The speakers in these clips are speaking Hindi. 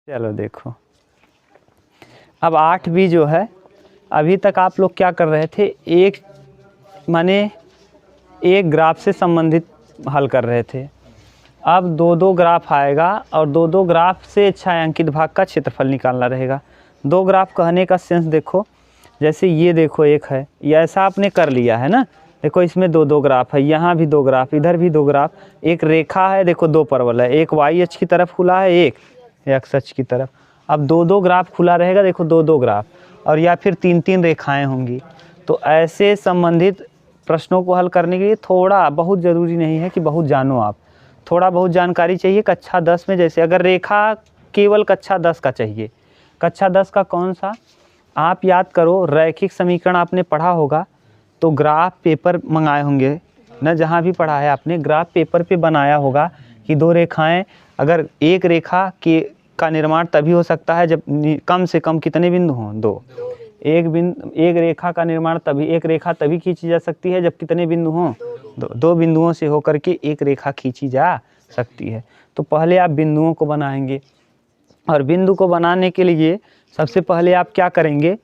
चलो देखो, अब 8b जो है, अभी तक आप लोग क्या कर रहे थे, एक ग्राफ से संबंधित हल कर रहे थे। अब दो दो ग्राफ आएगा और दो दो ग्राफ से छायांकित भाग का क्षेत्रफल निकालना रहेगा। दो ग्राफ कहने का सेंस देखो, जैसे ये देखो एक है, ये ऐसा आपने कर लिया है ना। देखो इसमें दो दो ग्राफ है, यहाँ भी दो ग्राफ, इधर भी दो ग्राफ, एक रेखा है, देखो दो परवल है, एक वाई अक्ष की तरफ खुला है, एक एक्स अक्ष की तरफ। अब दो दो ग्राफ खुला रहेगा, देखो दो दो ग्राफ, और या फिर तीन तीन रेखाएं होंगी। तो ऐसे संबंधित प्रश्नों को हल करने के लिए थोड़ा बहुत ज़रूरी नहीं है कि बहुत जानो आप, थोड़ा बहुत जानकारी चाहिए। कक्षा 10 में जैसे अगर रेखा केवल कक्षा 10 का चाहिए, कक्षा 10 का कौन सा, आप याद करो, रैखिक समीकरण आपने पढ़ा होगा तो ग्राफ पेपर मंगाए होंगे ना, जहाँ भी पढ़ा है आपने ग्राफ पेपर पे बनाया होगा कि दो रेखाएं, अगर एक रेखा का निर्माण तभी हो सकता है जब कम से कम कितने बिंदु हों, दो। एक रेखा का निर्माण तभी, एक रेखा तभी खींची जा सकती है जब कितने बिंदु हों, दो बिंदुओं से होकर के एक रेखा खींची जा सकती है। तो पहले आप बिंदुओं को बनाएंगे, और बिंदु को बनाने के लिए सबसे पहले आप क्या करेंगे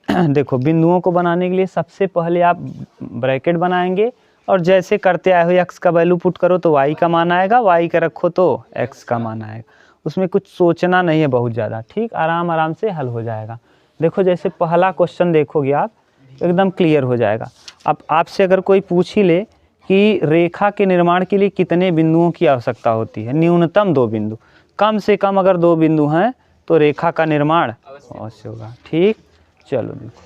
देखो, बिंदुओं को बनाने के लिए सबसे पहले आप ब्रैकेट बनाएंगे, और जैसे करते आए हो एक्स का वैल्यू पुट करो तो वाई का मान आएगा, वाई का रखो तो एक्स का मान आएगा। उसमें कुछ सोचना नहीं है बहुत ज़्यादा, ठीक, आराम आराम से हल हो जाएगा। देखो जैसे पहला क्वेश्चन देखोगे आप, एकदम क्लियर हो जाएगा। अब आपसे अगर कोई पूछ ही ले कि रेखा के निर्माण के लिए कितने बिंदुओं की आवश्यकता होती है, न्यूनतम दो बिंदु, कम से कम अगर दो बिंदु हैं तो रेखा का निर्माण अवश्य होगा, ठीक। चलो देखो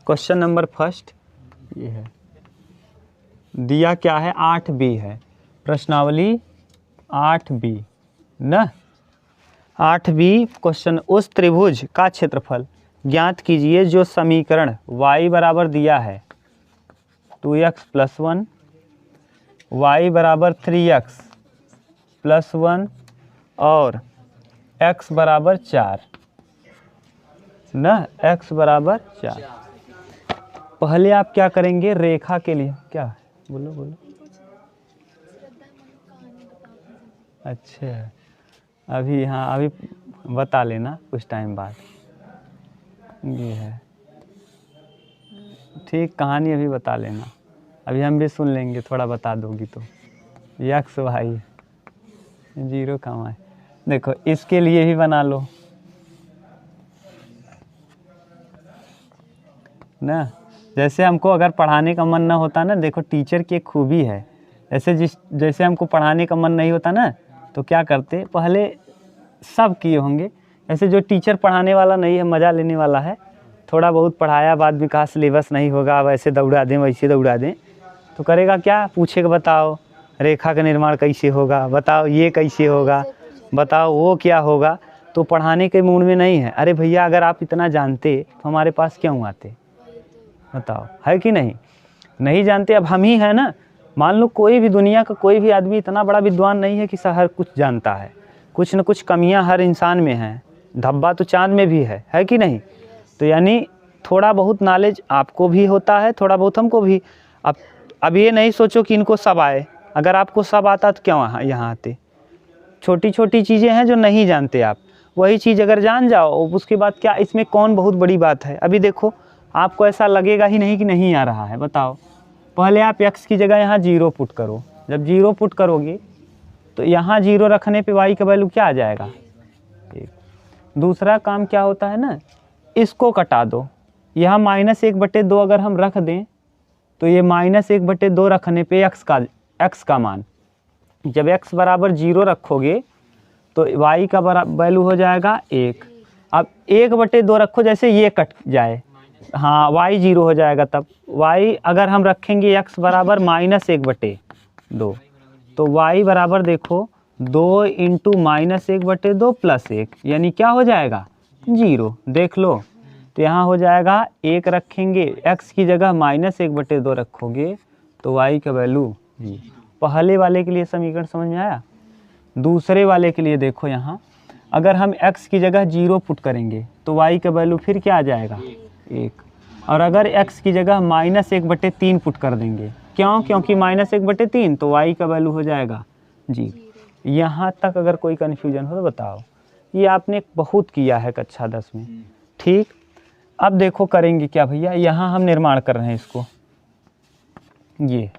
क्वेश्चन नंबर फर्स्ट ये है, दिया क्या है, 8b है, प्रश्नावली 8b ना। 8b क्वेश्चन, उस त्रिभुज का क्षेत्रफल ज्ञात कीजिए जो समीकरण y बराबर दिया है 2x + 1, y बराबर 3x + 1 और x बराबर 4 ना, x बराबर 4। पहले आप क्या करेंगे, रेखा के लिए क्या, बोलो बोलो। अच्छा, अभी हाँ, अभी बता लेना कुछ टाइम बाद, ये है ठीक, कहानी अभी बता लेना, अभी हम भी सुन लेंगे, थोड़ा बता दोगी तो। यक्स भाई जीरो कहाँ है, देखो इसके लिए भी बना लो ना। जैसे हमको अगर पढ़ाने का मन ना होता ना, देखो टीचर की एक खूबी है, जैसे हमको पढ़ाने का मन नहीं होता ना तो क्या करते, पहले सब किए होंगे, ऐसे जो टीचर पढ़ाने वाला नहीं है, मज़ा लेने वाला है, थोड़ा बहुत पढ़ाया, बाद में कहा सिलेबस नहीं होगा, अब ऐसे दौड़ा दें वैसे दौड़ा दें, तो करेगा क्या, पूछेगा बताओ रेखा का निर्माण कैसे होगा, बताओ ये कैसे होगा, बताओ वो क्या होगा। तो पढ़ाने के मूड में नहीं है। अरे भैया अगर आप इतना जानते तो हमारे पास क्यों आते, बताओ, है कि नहीं, नहीं जानते। अब हम ही हैं ना, मान लो कोई भी दुनिया का कोई भी आदमी इतना बड़ा विद्वान नहीं है कि हर कुछ जानता है, कुछ न कुछ कमियां हर इंसान में हैं, धब्बा तो चांद में भी है कि नहीं। तो यानी थोड़ा बहुत नॉलेज आपको भी होता है, थोड़ा बहुत हमको भी। अब ये नहीं सोचो कि इनको सब आए, अगर आपको सब आता तो क्यों यहाँ आते। छोटी छोटी चीज़ें हैं जो नहीं जानते आप, वही चीज़ अगर जान जाओ उसके बाद क्या, इसमें कौन बहुत बड़ी बात है। अभी देखो आपको ऐसा लगेगा ही नहीं कि नहीं आ रहा है, बताओ। पहले आप x की जगह यहाँ 0 पुट करो, जब 0 पुट करोगे तो यहाँ 0 रखने पे y का वैल्यू क्या आ जाएगा, 1। दूसरा काम क्या होता है ना, इसको कटा दो, यहाँ -1/2 अगर हम रख दें तो ये -1/2 रखने पे x का मान, जब x बराबर 0 रखोगे तो y का वैल्यू हो जाएगा 1। अब 1/2 रखो, जैसे ये कट जाए, हाँ y 0 हो जाएगा। तब y अगर हम रखेंगे x बराबर -1/2 तो y बराबर देखो 2 × -1/2 + 1, यानी क्या हो जाएगा, 0। देख लो, तो यहाँ हो जाएगा 1 रखेंगे, x की जगह -1/2 रखोगे तो y का वैल्यू 0। पहले वाले के लिए समीकरण समझ में आया। दूसरे वाले के लिए देखो, यहाँ अगर हम x की जगह 0 पुट करेंगे तो y का वैल्यू फिर क्या आ जाएगा, 1। और अगर x की जगह -1/3 पुट कर देंगे, क्यों, क्योंकि -1/3 तो y का वैल्यू हो जाएगा 0। यहाँ तक अगर कोई कन्फ्यूजन हो तो बताओ। ये आपने बहुत किया है कक्षा 10 में। ठीक, अब देखो करेंगे क्या भैया, यहाँ हम निर्माण कर रहे हैं इसको, ये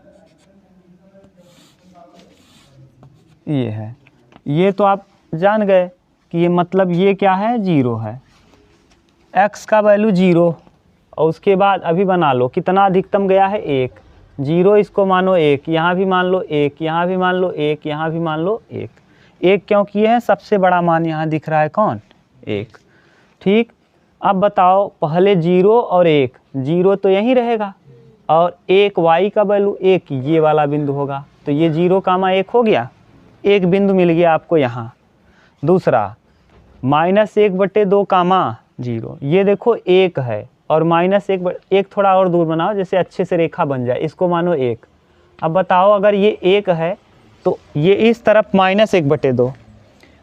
है, ये तो आप जान गए कि ये मतलब ये क्या है, 0 है, x का वैल्यू 0, और उसके बाद अभी बना लो कितना अधिकतम गया है 1, 0 इसको मानो 1, यहाँ भी मान लो 1, यहाँ भी मान लो 1, यहाँ भी मान लो 1 क्यों किए हैं, सबसे बड़ा मान यहाँ दिख रहा है कौन, 1। ठीक, अब बताओ पहले 0 और 1, 0 तो यहीं रहेगा और 1 y का वैल्यू 1 ये वाला बिंदु होगा, तो ये 0,1 हो गया, एक बिंदु मिल गया आपको यहाँ। दूसरा -1/2, ये देखो 1 है और -1 थोड़ा और दूर बनाओ जैसे अच्छे से रेखा बन जाए, इसको मानो 1। अब बताओ अगर ये 1 है तो ये इस तरफ -1/2,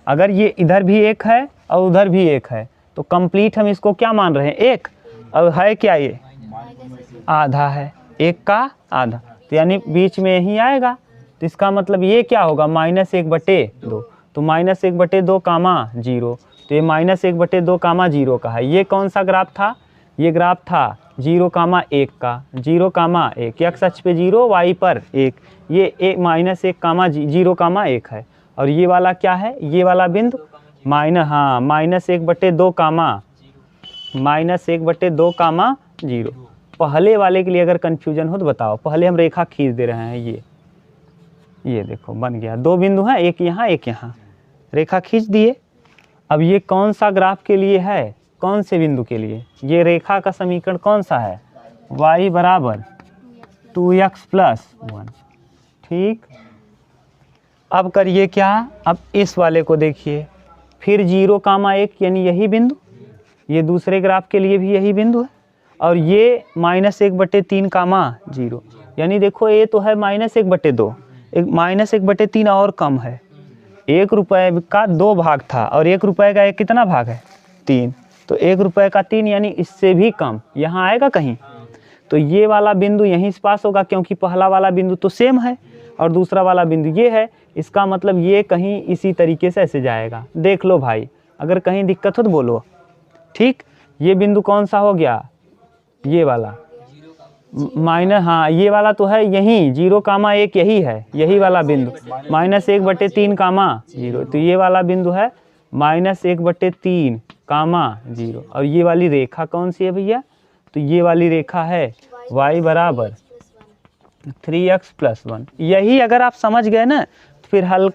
अगर ये इधर भी 1 है और उधर भी 1 है तो कंप्लीट हम इसको क्या मान रहे हैं, 1, और है क्या ये आधा है, 1 का आधा, तो यानी बीच में ही आएगा, तो इसका मतलब ये क्या होगा -1/2, तो -1/2, 0, तो ये -1/2, 0 का है। ये कौन सा ग्राफ था, ये ग्राफ था 0,1 का, 0,1, x अक्ष पे 0, y पर 1, ये -1,0,1 है, और ये वाला क्या है, ये वाला बिंदु -1/2, 0। पहले वाले के लिए अगर कन्फ्यूजन हो तो बताओ, पहले हम रेखा खींच दे रहे हैं, ये देखो बन गया, 2 बिंदु हैं, एक यहाँ एक यहाँ, रेखा खींच दिए। अब ये कौन सा ग्राफ के लिए है, कौन से बिंदु के लिए, ये रेखा का समीकरण कौन सा है, y = 2x + 1। ठीक, अब करिए क्या, अब इस वाले को देखिए, फिर 0,1 यानी यही बिंदु, ये दूसरे ग्राफ के लिए भी यही बिंदु है, और ये -1/3, 0, यानी देखो ये तो है -1/2, -1/3 और कम है, 1 रुपये का 2 भाग था और 1 रुपये का एक कितना भाग है, 3, तो 1 रुपये का 3 यानी इससे भी कम, यहाँ आएगा कहीं, तो ये वाला बिंदु यहीं से पास होगा क्योंकि पहला वाला बिंदु तो सेम है और दूसरा वाला बिंदु ये है, इसका मतलब ये कहीं इसी तरीके से ऐसे जाएगा। देख लो भाई, अगर कहीं दिक्कत हो तो बोलो। ठीक, ये बिंदु कौन सा हो गया, ये वाला हाँ ये वाला तो है यहीं 0,1 यही है, यही वाला बिंदु -1/3, 0, तो ये वाला बिंदु है -1/3, 0, और ये वाली रेखा कौन सी है भैया, तो ये वाली रेखा है y = 3x + 1। यही अगर आप समझ गए ना तो फिर हल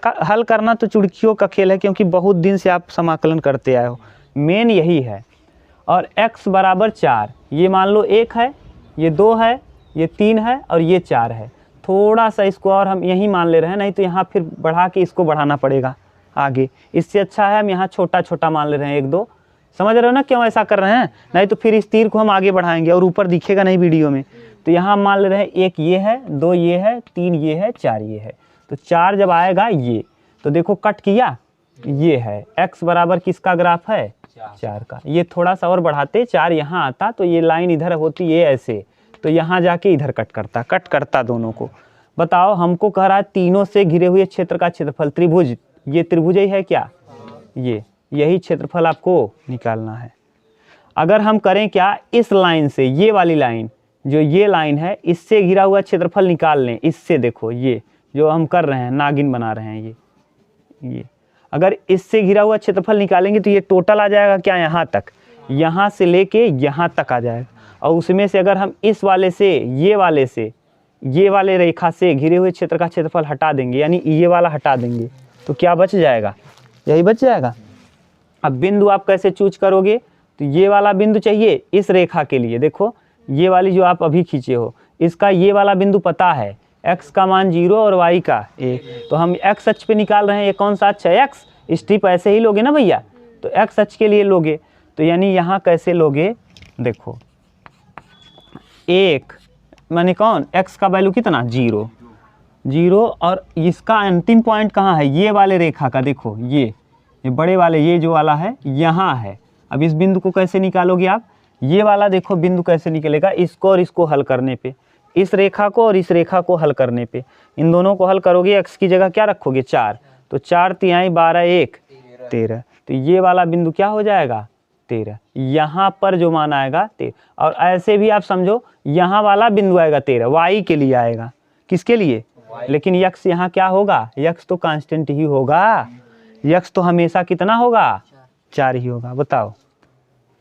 करना तो चुड़कियों का खेल है, क्योंकि बहुत दिन से आप समाकलन करते आए हो, मेन यही है। और x = 4, ये मान लो 1 है, ये 2 है, ये 3 है और ये 4 है, थोड़ा सा इसको और हम यहीं मान ले रहे हैं, नहीं तो यहाँ फिर बढ़ा के इसको बढ़ाना पड़ेगा आगे, इससे अच्छा है हम यहाँ छोटा छोटा मान ले रहे हैं, 1 2, समझ रहे हो ना क्यों ऐसा कर रहे हैं, नहीं तो फिर इस तीर को हम आगे बढ़ाएंगे और ऊपर दिखेगा नहीं वीडियो में। तो यहाँ हम मान ले रहे हैं 1 ये है, 2 ये है, 3 ये है, 4 ये है, तो 4 जब आएगा ये, तो देखो कट किया, ये है x बराबर किसका ग्राफ है, 4 का। ये थोड़ा सा और बढ़ाते, 4 यहाँ आता तो ये लाइन इधर होती ये ऐसे, तो यहाँ जाके इधर कट करता दोनों को। बताओ हमको कह रहा है तीनों से घिरे हुए क्षेत्र का क्षेत्रफल, त्रिभुज, ये त्रिभुज ही है क्या, यही क्षेत्रफल आपको निकालना है। अगर हम करें क्या, इस लाइन से ये वाली लाइन, जो ये लाइन है, इससे घिरा हुआ क्षेत्रफल निकाल लें, इससे देखो ये जो हम कर रहे हैं, नागिन बना रहे हैं ये अगर इससे घिरा हुआ क्षेत्रफल निकालेंगे तो ये टोटल आ जाएगा क्या, यहाँ तक, यहाँ से लेके यहाँ तक आ जाएगा। और उसमें से अगर हम इस वाले से ये वाले रेखा से घिरे हुए क्षेत्र का क्षेत्रफल हटा देंगे, यानी ये वाला हटा देंगे, तो क्या बच जाएगा, यही बच जाएगा। अब बिंदु आप कैसे चूज करोगे, तो ये वाला बिंदु चाहिए इस रेखा के लिए, देखो ये वाली जो आप अभी खींचे हो, इसका ये वाला बिंदु पता है, x का मान 0 और y का 1, तो हम x अक्ष पे निकाल रहे हैं, ये कौन सा अक्ष है, x, स्ट्रिप ऐसे ही लोगे ना भैया, तो x अक्ष के लिए लोगे, तो यानी यहाँ कैसे लोगे, देखो 1 माने कौन, x का वैल्यू कितना 0, और इसका अंतिम पॉइंट कहाँ है, ये वाले रेखा का, देखो ये बड़े वाले, ये जो वाला है यहाँ है। अब इस बिंदु को कैसे निकालोगे आप, ये वाला देखो बिंदु कैसे निकलेगा, इसको और इसको हल करने पे, इस रेखा को और इस रेखा को हल करने पे, इन दोनों को हल करोगे, x की जगह क्या रखोगे 4, तो 4 तिहाई 12 1 13। तो ये वाला बिंदु क्या हो जाएगा 13। यहाँ पर जो मान आएगा 13। और ऐसे भी आप समझो यहाँ वाला बिंदु आएगा 13, वाई के लिए आएगा। किसके लिए? लेकिन यक्स यहाँ क्या होगा? यक्स तो कांस्टेंट ही होगा। यक्स तो हमेशा कितना होगा? 4 ही होगा। बताओ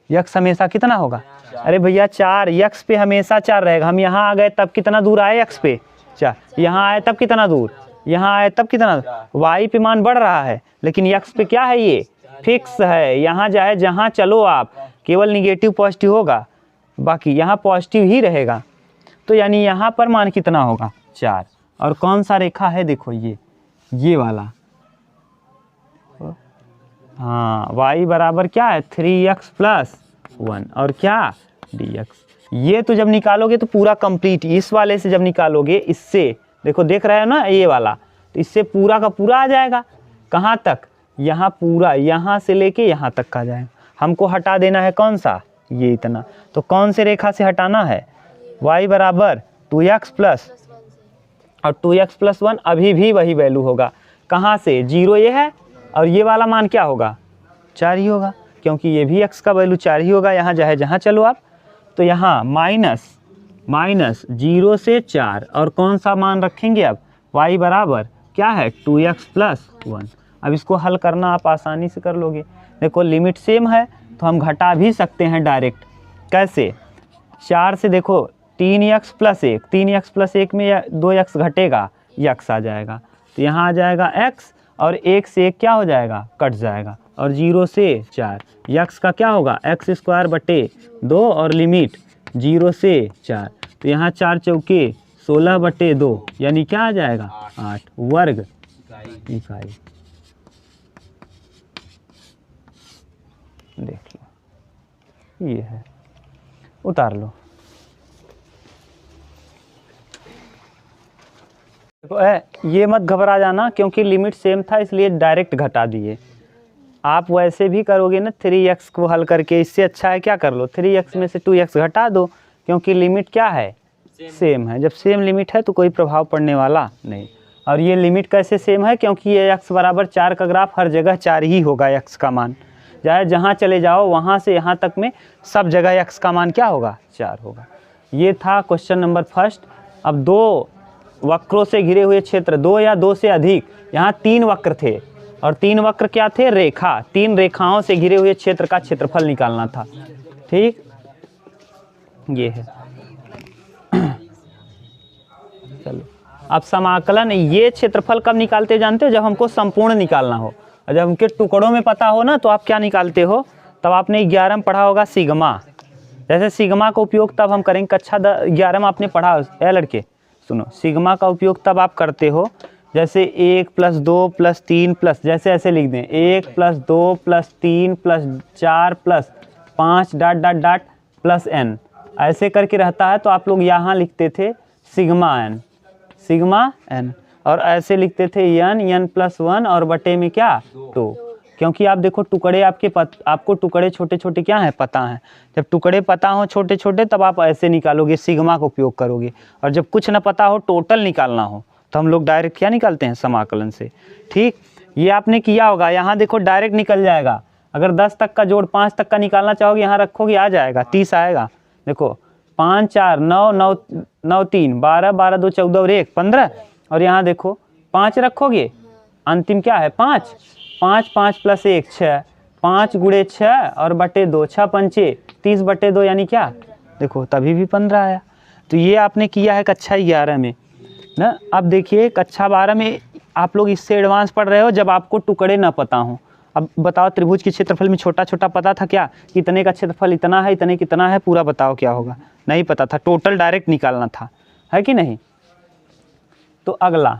यक्स हमेशा कितना होगा? अरे भैया 4, यक्स पे हमेशा 4 रहेगा। हम यहाँ आ गए तब कितना दूर आए यक्स पे? 4। यहाँ आए तब कितना दूर? यहाँ आए तब कितना? वाई पे मान बढ़ रहा है, लेकिन यक्स पे क्या है? ये फिक्स है। यहाँ जाए जहाँ चलो आप, केवल निगेटिव पॉजिटिव होगा, बाकी यहाँ पॉजिटिव ही रहेगा। तो यानी यहाँ पर मान कितना होगा? 4। और कौन सा रेखा है? देखो ये वाला। हाँ, y बराबर क्या है? 3x प्लस 1 और क्या dx। ये तो जब निकालोगे तो पूरा कंप्लीट, इस वाले से जब निकालोगे, इससे देखो देख रहे हो ना ये वाला, तो इससे पूरा का पूरा आ जाएगा। कहाँ तक? यहाँ पूरा, यहाँ से लेके यहाँ तक का जाएगा। हमको हटा देना है कौन सा? ये इतना। तो कौन से रेखा से हटाना है? y बराबर 2x प्लस, और 2x प्लस 1 अभी भी वही वैल्यू होगा। कहाँ से? 0 ये है, और ये वाला मान क्या होगा? 4 ही होगा, क्योंकि ये भी x का वैल्यू 4 ही होगा। यहाँ चाहे जहाँ चलो आप। तो यहाँ माइनस 0 से 4, और कौन सा मान रखेंगे अब? y बराबर क्या है? 2x plus 1। अब इसको हल करना आप आसानी से कर लोगे। देखो लिमिट सेम है तो हम घटा भी सकते हैं डायरेक्ट। कैसे? 4 से देखो 3x प्लस 1, 3x प्लस 1 में 2x घटेगा, x आ जाएगा। तो यहाँ आ जाएगा x, और 1 से 1 क्या हो जाएगा? कट जाएगा। और 0 से 4, x का क्या होगा? x स्क्वायर बटे 2, और लिमिट 0 से 4। तो यहाँ 4 चौके 16 बटे 2, यानी क्या आ जाएगा? 8 वर्ग इकाई। देख लो, ये है, उतार लो। ये मत घबरा जाना, क्योंकि लिमिट सेम था इसलिए डायरेक्ट घटा दिए। आप वैसे भी करोगे ना 3x को हल करके, इससे अच्छा है क्या कर लो, 3x में से 2x घटा दो, क्योंकि लिमिट क्या है? सेम है। जब सेम लिमिट है तो कोई प्रभाव पड़ने वाला नहीं। और ये लिमिट कैसे सेम है? क्योंकि ये x बराबर 4 का ग्राफ हर जगह 4 ही होगा। x का मान चाहे जहाँ चले जाओ, वहाँ से यहाँ तक में सब जगह x का मान क्या होगा? 4 होगा। ये था क्वेश्चन नंबर फर्स्ट। अब 2 वक्रों से घिरे हुए क्षेत्र, 2 या 2 से अधिक, यहाँ 3 वक्र थे, और 3 वक्र क्या थे? रेखा। 3 रेखाओं से घिरे हुए क्षेत्र का क्षेत्रफल निकालना था। ठीक, ये है। चलो अब समाकलन, ये क्षेत्रफल कब निकालते जानते हो? जब हमको संपूर्ण निकालना हो। और जब उनके टुकड़ों में पता हो ना, तो आप क्या निकालते हो? तब आपने 11 में पढ़ा होगा सिग्मा। जैसे सिग्मा का उपयोग तब हम करेंगे, कक्षा 11 में आपने पढ़ा है लड़के। सुनो, सिग्मा का उपयोग तब आप करते हो जैसे 1 + 2 + 3 प्लस, जैसे ऐसे लिख दें 1 + 2 + 3 + 4 + 5 ... प्लस n, ऐसे करके रहता है। तो आप लोग यहाँ लिखते थे सिग्मा n, और ऐसे लिखते थे n + 1 और बटे में क्या? 2। क्योंकि आप देखो टुकड़े आपको टुकड़े छोटे छोटे क्या हैं? पता हैं। जब टुकड़े पता हो छोटे छोटे, तब आप ऐसे निकालोगे, सिग्मा का उपयोग करोगे। और जब कुछ ना पता हो, टोटल निकालना हो, तो हम लोग डायरेक्ट क्या निकालते हैं? समाकलन से। ठीक, ये आपने किया होगा। यहाँ देखो डायरेक्ट निकल जाएगा। अगर 10 तक का जोड़ 5 तक का निकालना चाहोगे, यहाँ रखोगे आ जाएगा 30 आएगा। देखो 5 4 9 9 9 3 12 12 2 14 और 1 15, और यहाँ देखो 5 रखोगे, अंतिम क्या है? 5 5 5 + 1 6, 5 × 6 और बटे 2, 6 पंचे 30 बटे 2, यानी क्या? देखो तभी भी 15 आया। तो ये आपने किया है कक्षा 11 में ना। अब देखिए कक्षा 12 में आप लोग इससे एडवांस पढ़ रहे हो, जब आपको टुकड़े ना पता हो। अब बताओ, त्रिभुज के क्षेत्रफल में छोटा छोटा पता था क्या? इतने का क्षेत्रफल इतना है, इतने कितना है, पूरा बताओ क्या होगा? नहीं पता था, टोटल डायरेक्ट निकालना था, है कि नहीं? तो अगला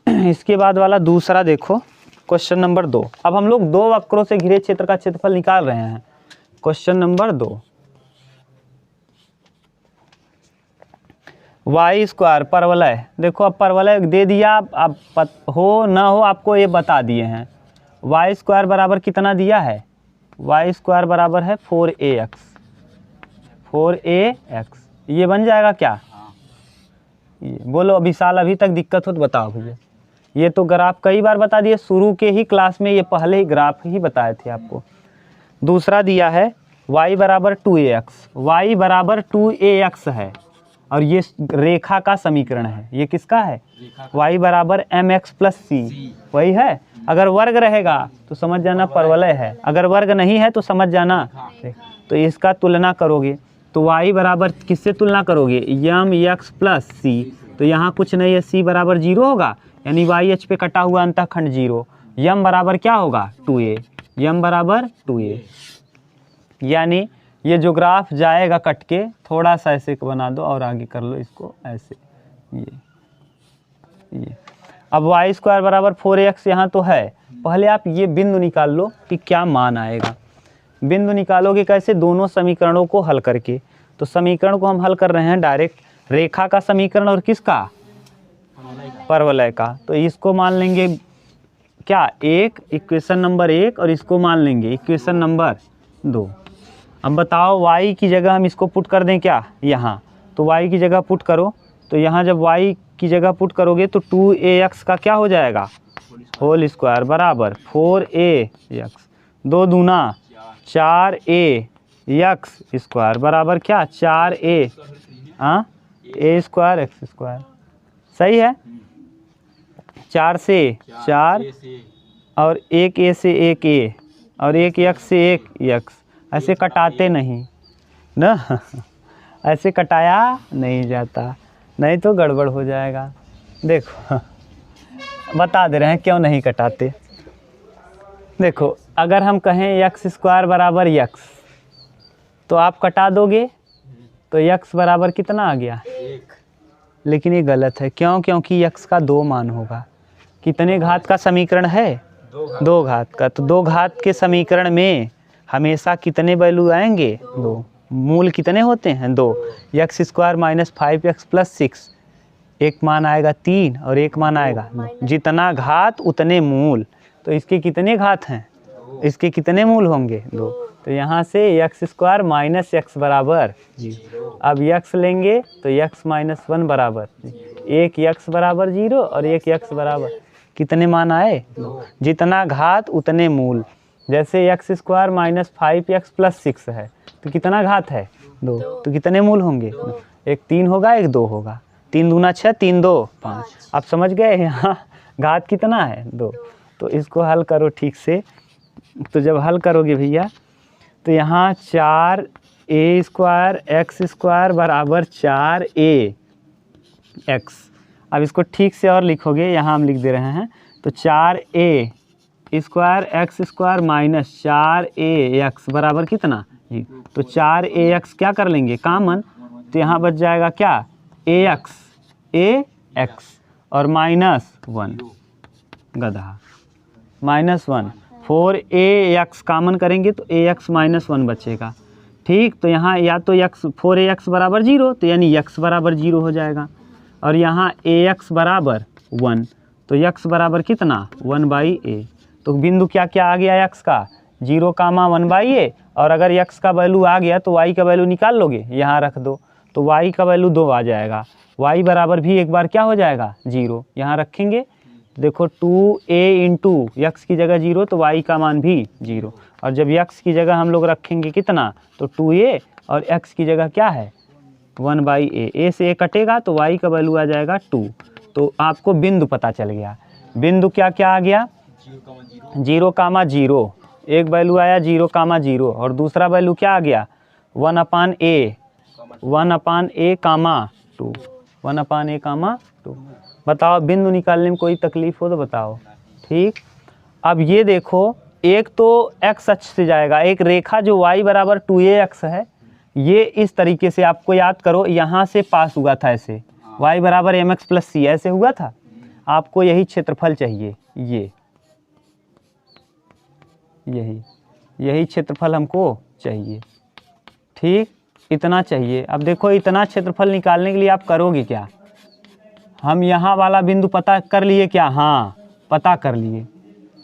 इसके बाद वाला दूसरा देखो, क्वेश्चन नंबर 2। अब हम लोग 2 वक्रों से घिरे क्षेत्र का क्षेत्रफल निकाल रहे हैं। क्वेश्चन नंबर 2, y² परवलय। देखो अब परवलय दे दिया, अब हो ना हो आपको ये बता दिए हैं। y² बराबर कितना दिया है? y² बराबर है 4ax। 4ax ये बन जाएगा क्या? ये बोलो विशाल, अभी तक दिक्कत हो तो बताओ भैया। ये तो ग्राफ कई बार बता दिए, शुरू के ही क्लास में ये पहले ही ग्राफ ही बताए थे आपको। दूसरा दिया है y बराबर 2ax, y बराबर 2ax है और ये रेखा का समीकरण है। ये किसका है? y बराबर mx प्लस सी, वही है। अगर वर्ग रहेगा तो समझ जाना परवलय है, अगर वर्ग नहीं है तो समझ जाना। तो इसका तुलना करोगे तो y बराबर किससे तुलना करोगे? यम एक्स प्लस सी, तो यहाँ कुछ नहीं है, c बराबर 0 होगा, यानी वाई एच पे कटा हुआ अंतःखंड 0। यम बराबर क्या होगा? 2a, यम बराबर 2a। यानी ये जो ग्राफ जाएगा कट के, थोड़ा सा ऐसे बना दो और आगे कर लो इसको ऐसे, ये। अब वाई स्क्वायर बराबर 4ax यहाँ तो है, पहले आप ये बिंदु निकाल लो कि क्या मान आएगा। बिंदु निकालोगे कैसे? दोनों समीकरणों को हल करके। तो समीकरण को हम हल कर रहे हैं डायरेक्ट, रेखा का समीकरण और किसका? परवलय का। तो इसको मान लेंगे क्या? एक, इक्वेशन नंबर 1, और इसको मान लेंगे इक्वेशन नंबर 2। अब बताओ y की जगह हम इसको पुट कर दें क्या? यहाँ तो y की जगह पुट करो, तो यहाँ जब y की जगह पुट करोगे तो 2ax का क्या हो जाएगा? होल स्क्वायर बराबर 4ax, 2 दूना 4ax स्क्वायर बराबर क्या? 4a a square x square, सही है। 4 से 4 और 1a से 1a और 1x से 1x, ऐसे कटाते नहीं ना ऐसे कटाया नहीं जाता, नहीं तो गड़बड़ हो जाएगा। देखो बता दे रहे हैं क्यों नहीं कटाते। देखो अगर हम कहें एक्स स्क्वायर बराबर x, तो आप कटा दोगे तो x बराबर कितना आ गया? 1। लेकिन ये गलत है, क्यों? क्योंकि x का 2 मान होगा। कितने घात का समीकरण है? 2 घात का। तो 2 घात के समीकरण में हमेशा कितने वैल्यू आएंगे? 2। मूल कितने होते हैं? 2। X square minus 5x plus 6, एक मान आएगा 3 और एक मान आएगा 2। जितना घात उतने मूल। तो इसके कितने घात हैं? इसके कितने मूल होंगे? 2। तो यहाँ से एक्स स्क्वायर माइनस एक्स बराबर 0। अब x लेंगे तो x माइनस 1 बराबर, एक x बराबर 0 और एक x बराबर कितने मान आए? 2। जितना घात उतने मूल। जैसे x square minus 5x plus 6 है तो कितना घात है? 2। तो कितने मूल होंगे? 2। एक 3 होगा, एक 2 होगा। 3 दूना 6, 3 2 5। आप समझ गए यहाँ घात कितना है? 2। तो इसको हल करो ठीक से। तो जब हल करोगे भैया तो यहाँ 4a स्क्वायर एक्स स्क्वायर बराबर 4a x। अब इसको ठीक से और लिखोगे, यहाँ हम लिख दे रहे हैं। तो 4a square x square minus 4ax बराबर कितना? तो 4ax क्या कर लेंगे? कॉमन। तो यहाँ बच जाएगा क्या? ax और माइनस 1, गधा माइनस 1। 4ax कॉमन करेंगे तो ax माइनस 1 बचेगा। ठीक, तो यहाँ या तो x 4ax बराबर 0, तो यानी x बराबर 0 हो जाएगा। और यहाँ ax बराबर 1, तो x बराबर कितना? 1/a। तो बिंदु क्या क्या आ गया x का? 0, 1/a। और अगर x का वैल्यू आ गया तो y का वैल्यू निकाल लोगे, यहाँ रख दो, तो y का वैल्यू 2 आ जाएगा। y बराबर भी एक बार क्या हो जाएगा? 0, यहाँ रखेंगे। देखो 2a इंटू एक्स की जगह 0, तो y का मान भी 0। और जब x की जगह हम लोग रखेंगे कितना? तो 2a, और x की जगह क्या है? 1/a। a से a कटेगा तो y का वैल्यू आ जाएगा 2। तो आपको बिंदु पता चल गया। बिंदु क्या क्या आ गया? 0,0, एक वैल्यू आया 0,0, और दूसरा वैल्यू क्या आ गया? 1/a, 1/a, 1/a, 2। बताओ बिंदु निकालने में कोई तकलीफ हो तो बताओ। ठीक, अब ये देखो, एक तो x अक्ष से जाएगा, एक रेखा जो y बराबर 2ax है, ये इस तरीके से आपको याद करो, यहाँ से पास हुआ था ऐसे, y बराबर mx प्लस सी ऐसे हुआ था। आपको यही क्षेत्रफल चाहिए, यही क्षेत्रफल हमको चाहिए। ठीक, इतना चाहिए। अब देखो इतना क्षेत्रफल निकालने के लिए आप करोगे क्या? हम यहाँ वाला बिंदु पता कर लिए क्या? हाँ, पता कर लिए।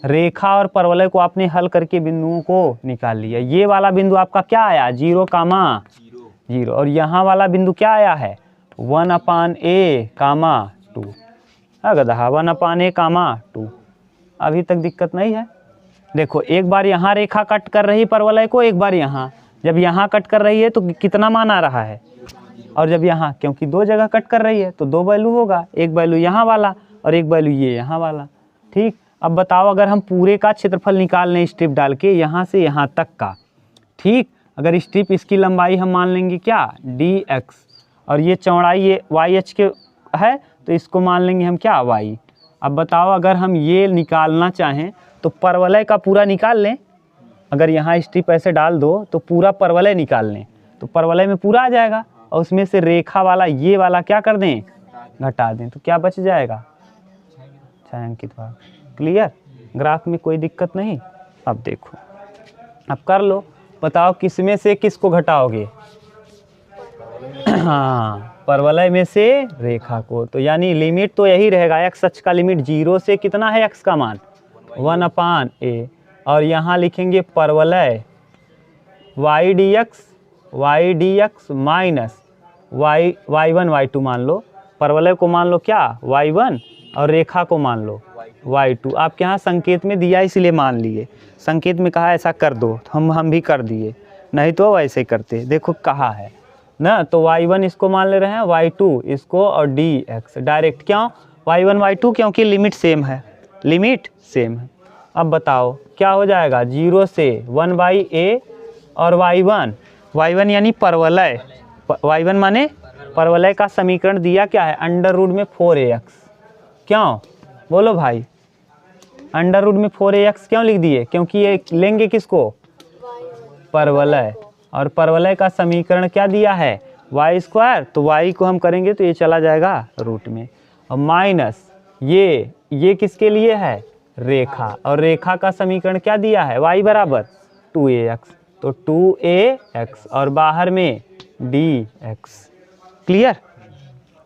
रेखा और परवलय को आपने हल करके बिंदुओं को निकाल लिया। ये वाला बिंदु आपका क्या आया? 0,0। और यहाँ वाला बिंदु क्या आया है? 1/a, 2। गधा 1/a कामा 2। अभी तक दिक्कत नहीं है। देखो एक बार यहाँ रेखा कट कर रही परवलय को, एक बार यहाँ। जब यहाँ कट कर रही है तो कितना मान आ रहा है, और जब यहाँ, क्योंकि दो जगह कट कर रही है तो दो वैल्यू होगा, एक वैल्यू यहाँ वाला और एक वैल्यू ये यहाँ वाला। ठीक, अब बताओ अगर हम पूरे का क्षेत्रफल निकाल लें स्ट्रिप डाल के यहाँ से यहाँ तक का। ठीक, अगर स्ट्रिप इसकी लंबाई हम मान लेंगे क्या dx, और ये चौड़ाई ये YH के है तो इसको मान लेंगे हम क्या y। अब बताओ अगर हम ये निकालना चाहें तो परवलय का पूरा निकाल लें। अगर यहाँ स्ट्रिप ऐसे डाल दो तो पूरा परवलय निकाल लें तो परवलय में पूरा आ जाएगा, और उसमें से रेखा वाला ये वाला क्या कर दें, घटा दें, तो क्या बच जाएगा, छायांकित भाग। क्लियर, ग्राफ में कोई दिक्कत नहीं। अब देखो, अब कर लो, बताओ किसमें से किसको घटाओगे। हाँ, परवलय में से रेखा को। तो यानी लिमिट तो यही रहेगा, एक्स अक्ष का लिमिट 0 से कितना है एक्स का मान 1/a, और यहाँ लिखेंगे परवलय y dx minus y1 y2 मान लो। परवलय को मान लो क्या y1 और रेखा को मान लो y2। आपके यहाँ संकेत में दिया इसलिए मान लिए, संकेत में कहा ऐसा कर दो, हम भी कर दिए, नहीं तो वैसे करते। देखो कहा है ना, तो y1 इसको मान ले रहे हैं, y2 इसको, और dx डायरेक्ट। क्यों y1 y2, क्योंकि लिमिट सेम है, लिमिट सेम है। अब बताओ क्या हो जाएगा, 0 से 1/a और y1 यानी परवलय, y1 माने परवलय का समीकरण दिया क्या है, अंडर रूट में 4ax। क्यों बोलो भाई, अंडर रूट में 4ax क्यों लिख दिए, क्योंकि ये लेंगे किसको, परवलय, और परवलय का समीकरण क्या दिया है y², तो y को हम करेंगे तो ये चला जाएगा रूट में, और माइनस ये किसके लिए है, रेखा, और रेखा का समीकरण क्या दिया है, y बराबर 2ax, तो 2ax और बाहर में dx। क्लियर,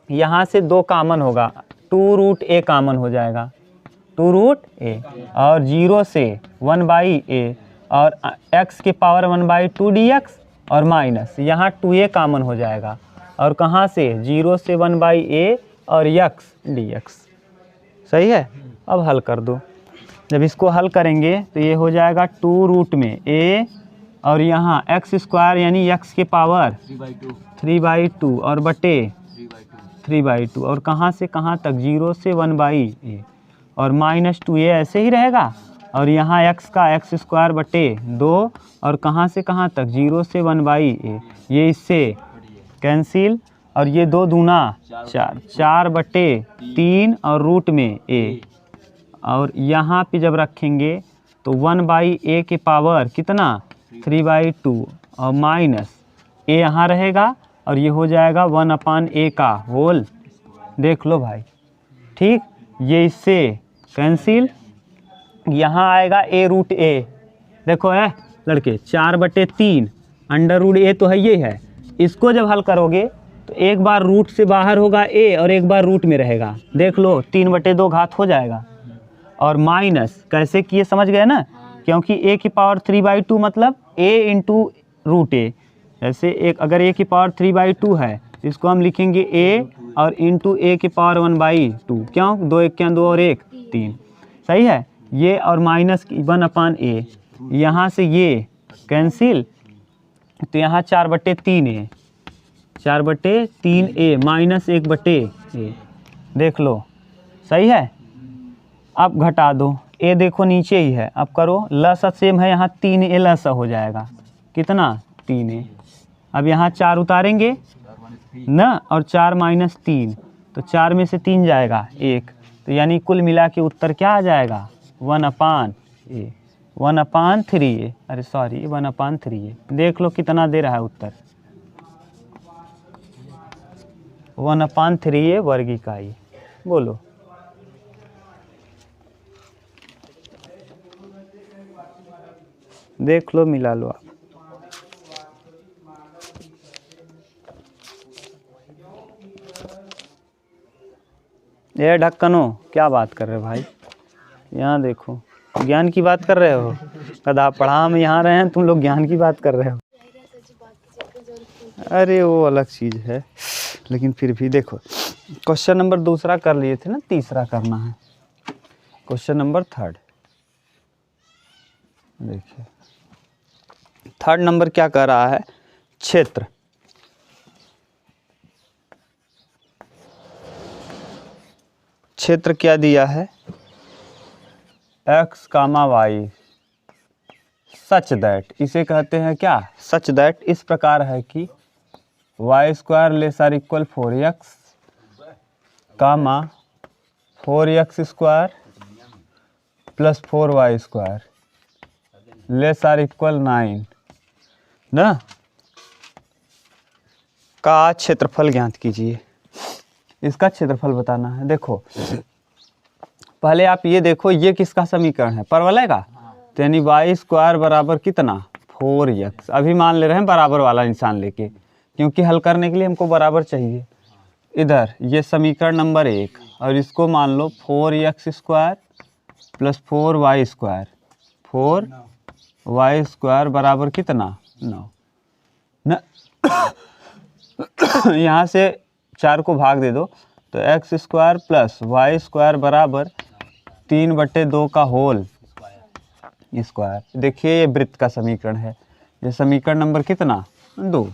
यहाँ से 2 कामन होगा, 2√a कामन हो जाएगा, 2√a, और 0 से 1/a और x के पावर 1/2 dx, और माइनस यहाँ 2a कामन हो जाएगा, और कहाँ से 0 से 1/a और x dx। सही है, अब हल कर दो। जब इसको हल करेंगे तो ये हो जाएगा 2 में a, और यहाँ x² यानी x के पावर 3/2 और बटे 3/2, और कहाँ से कहाँ तक 0 से 1/a, और माइनस 2a ऐसे ही रहेगा, और यहाँ x का x² बटे 2, और कहाँ से कहाँ तक 0 से 1/a, ये इससे कैंसिल, और ये 2 दूना 4, 4/3 और रूट में a, और यहाँ पे जब रखेंगे तो 1/a के पावर कितना 3/2, और माइनस a यहाँ रहेगा, और ये हो जाएगा 1/a का होल। देख लो भाई, ठीक, ये इससे कैंसिल, यहाँ आएगा a√a। देखो है लड़के, 4/3 अंडर रूट a तो है ये है, इसको जब हल करोगे तो एक बार रूट से बाहर होगा a और एक बार रूट में रहेगा। देख लो 3/2 घात हो जाएगा, और माइनस कैसे किए समझ गए ना, क्योंकि a की पावर 3/2 मतलब a इंटू √a। जैसे एक अगर a की पावर 3/2 है तो इसको हम लिखेंगे a और इंटू a की पावर 1/2। क्यों, 2 1 क्या 2 और 1 3। सही है, ये और माइनस 1/a, यहाँ से ये कैंसिल, तो यहाँ 4/3a, 4/3a माइनस 1/a। देख लो सही है। अब घटा दो, a देखो नीचे ही है, अब करो लसा सेम है, यहाँ 3a लसा हो जाएगा, कितना 3a। अब यहाँ 4 उतारेंगे ना, और 4 - 3, तो 4 में से 3 जाएगा 1, तो यानी कुल मिला के उत्तर क्या आ जाएगा 1/a, 1/3a, अरे सॉरी 1/3a। देख लो कितना दे रहा है उत्तर, 1/3a वर्ग इकाई। बोलो देख लो, मिला लो आप। ये ढक्कनो क्या बात कर रहे हो भाई, यहाँ देखो ज्ञान की बात कर रहे हो, कदा पढ़ा हम यहाँ रहे हैं, तुम लोग ज्ञान की बात कर रहे हो। अरे वो अलग चीज़ है, लेकिन फिर भी देखो क्वेश्चन नंबर दूसरा कर लिए थे ना, तीसरा करना है। क्वेश्चन नंबर थर्ड देखिए, थर्ड नंबर क्या कह रहा है, क्षेत्र। क्षेत्र क्या दिया है, x, y, सच दैट, इसे कहते हैं क्या, सच दैट, इस प्रकार है कि y² less or equal 4x, 4x² plus 4y² less or equal 9 ना, का क्षेत्रफल ज्ञात कीजिए। इसका क्षेत्रफल बताना है। देखो पहले आप ये देखो, ये किसका समीकरण है, परवलय का, तो यानी y² बराबर कितना, 4x। अभी मान ले रहे हैं बराबर वाला निशान लेके, क्योंकि हल करने के लिए हमको बराबर चाहिए। इधर ये समीकरण नंबर 1, और इसको मान लो 4x² प्लस 4y², 4y² बराबर कितना, 9 न। यहाँ से 4 को भाग दे दो, तो x² प्लस y² बराबर 3/2 का होल स्क्वायर। देखिए ये वृत्त का समीकरण है, ये समीकरण नंबर कितना, 2।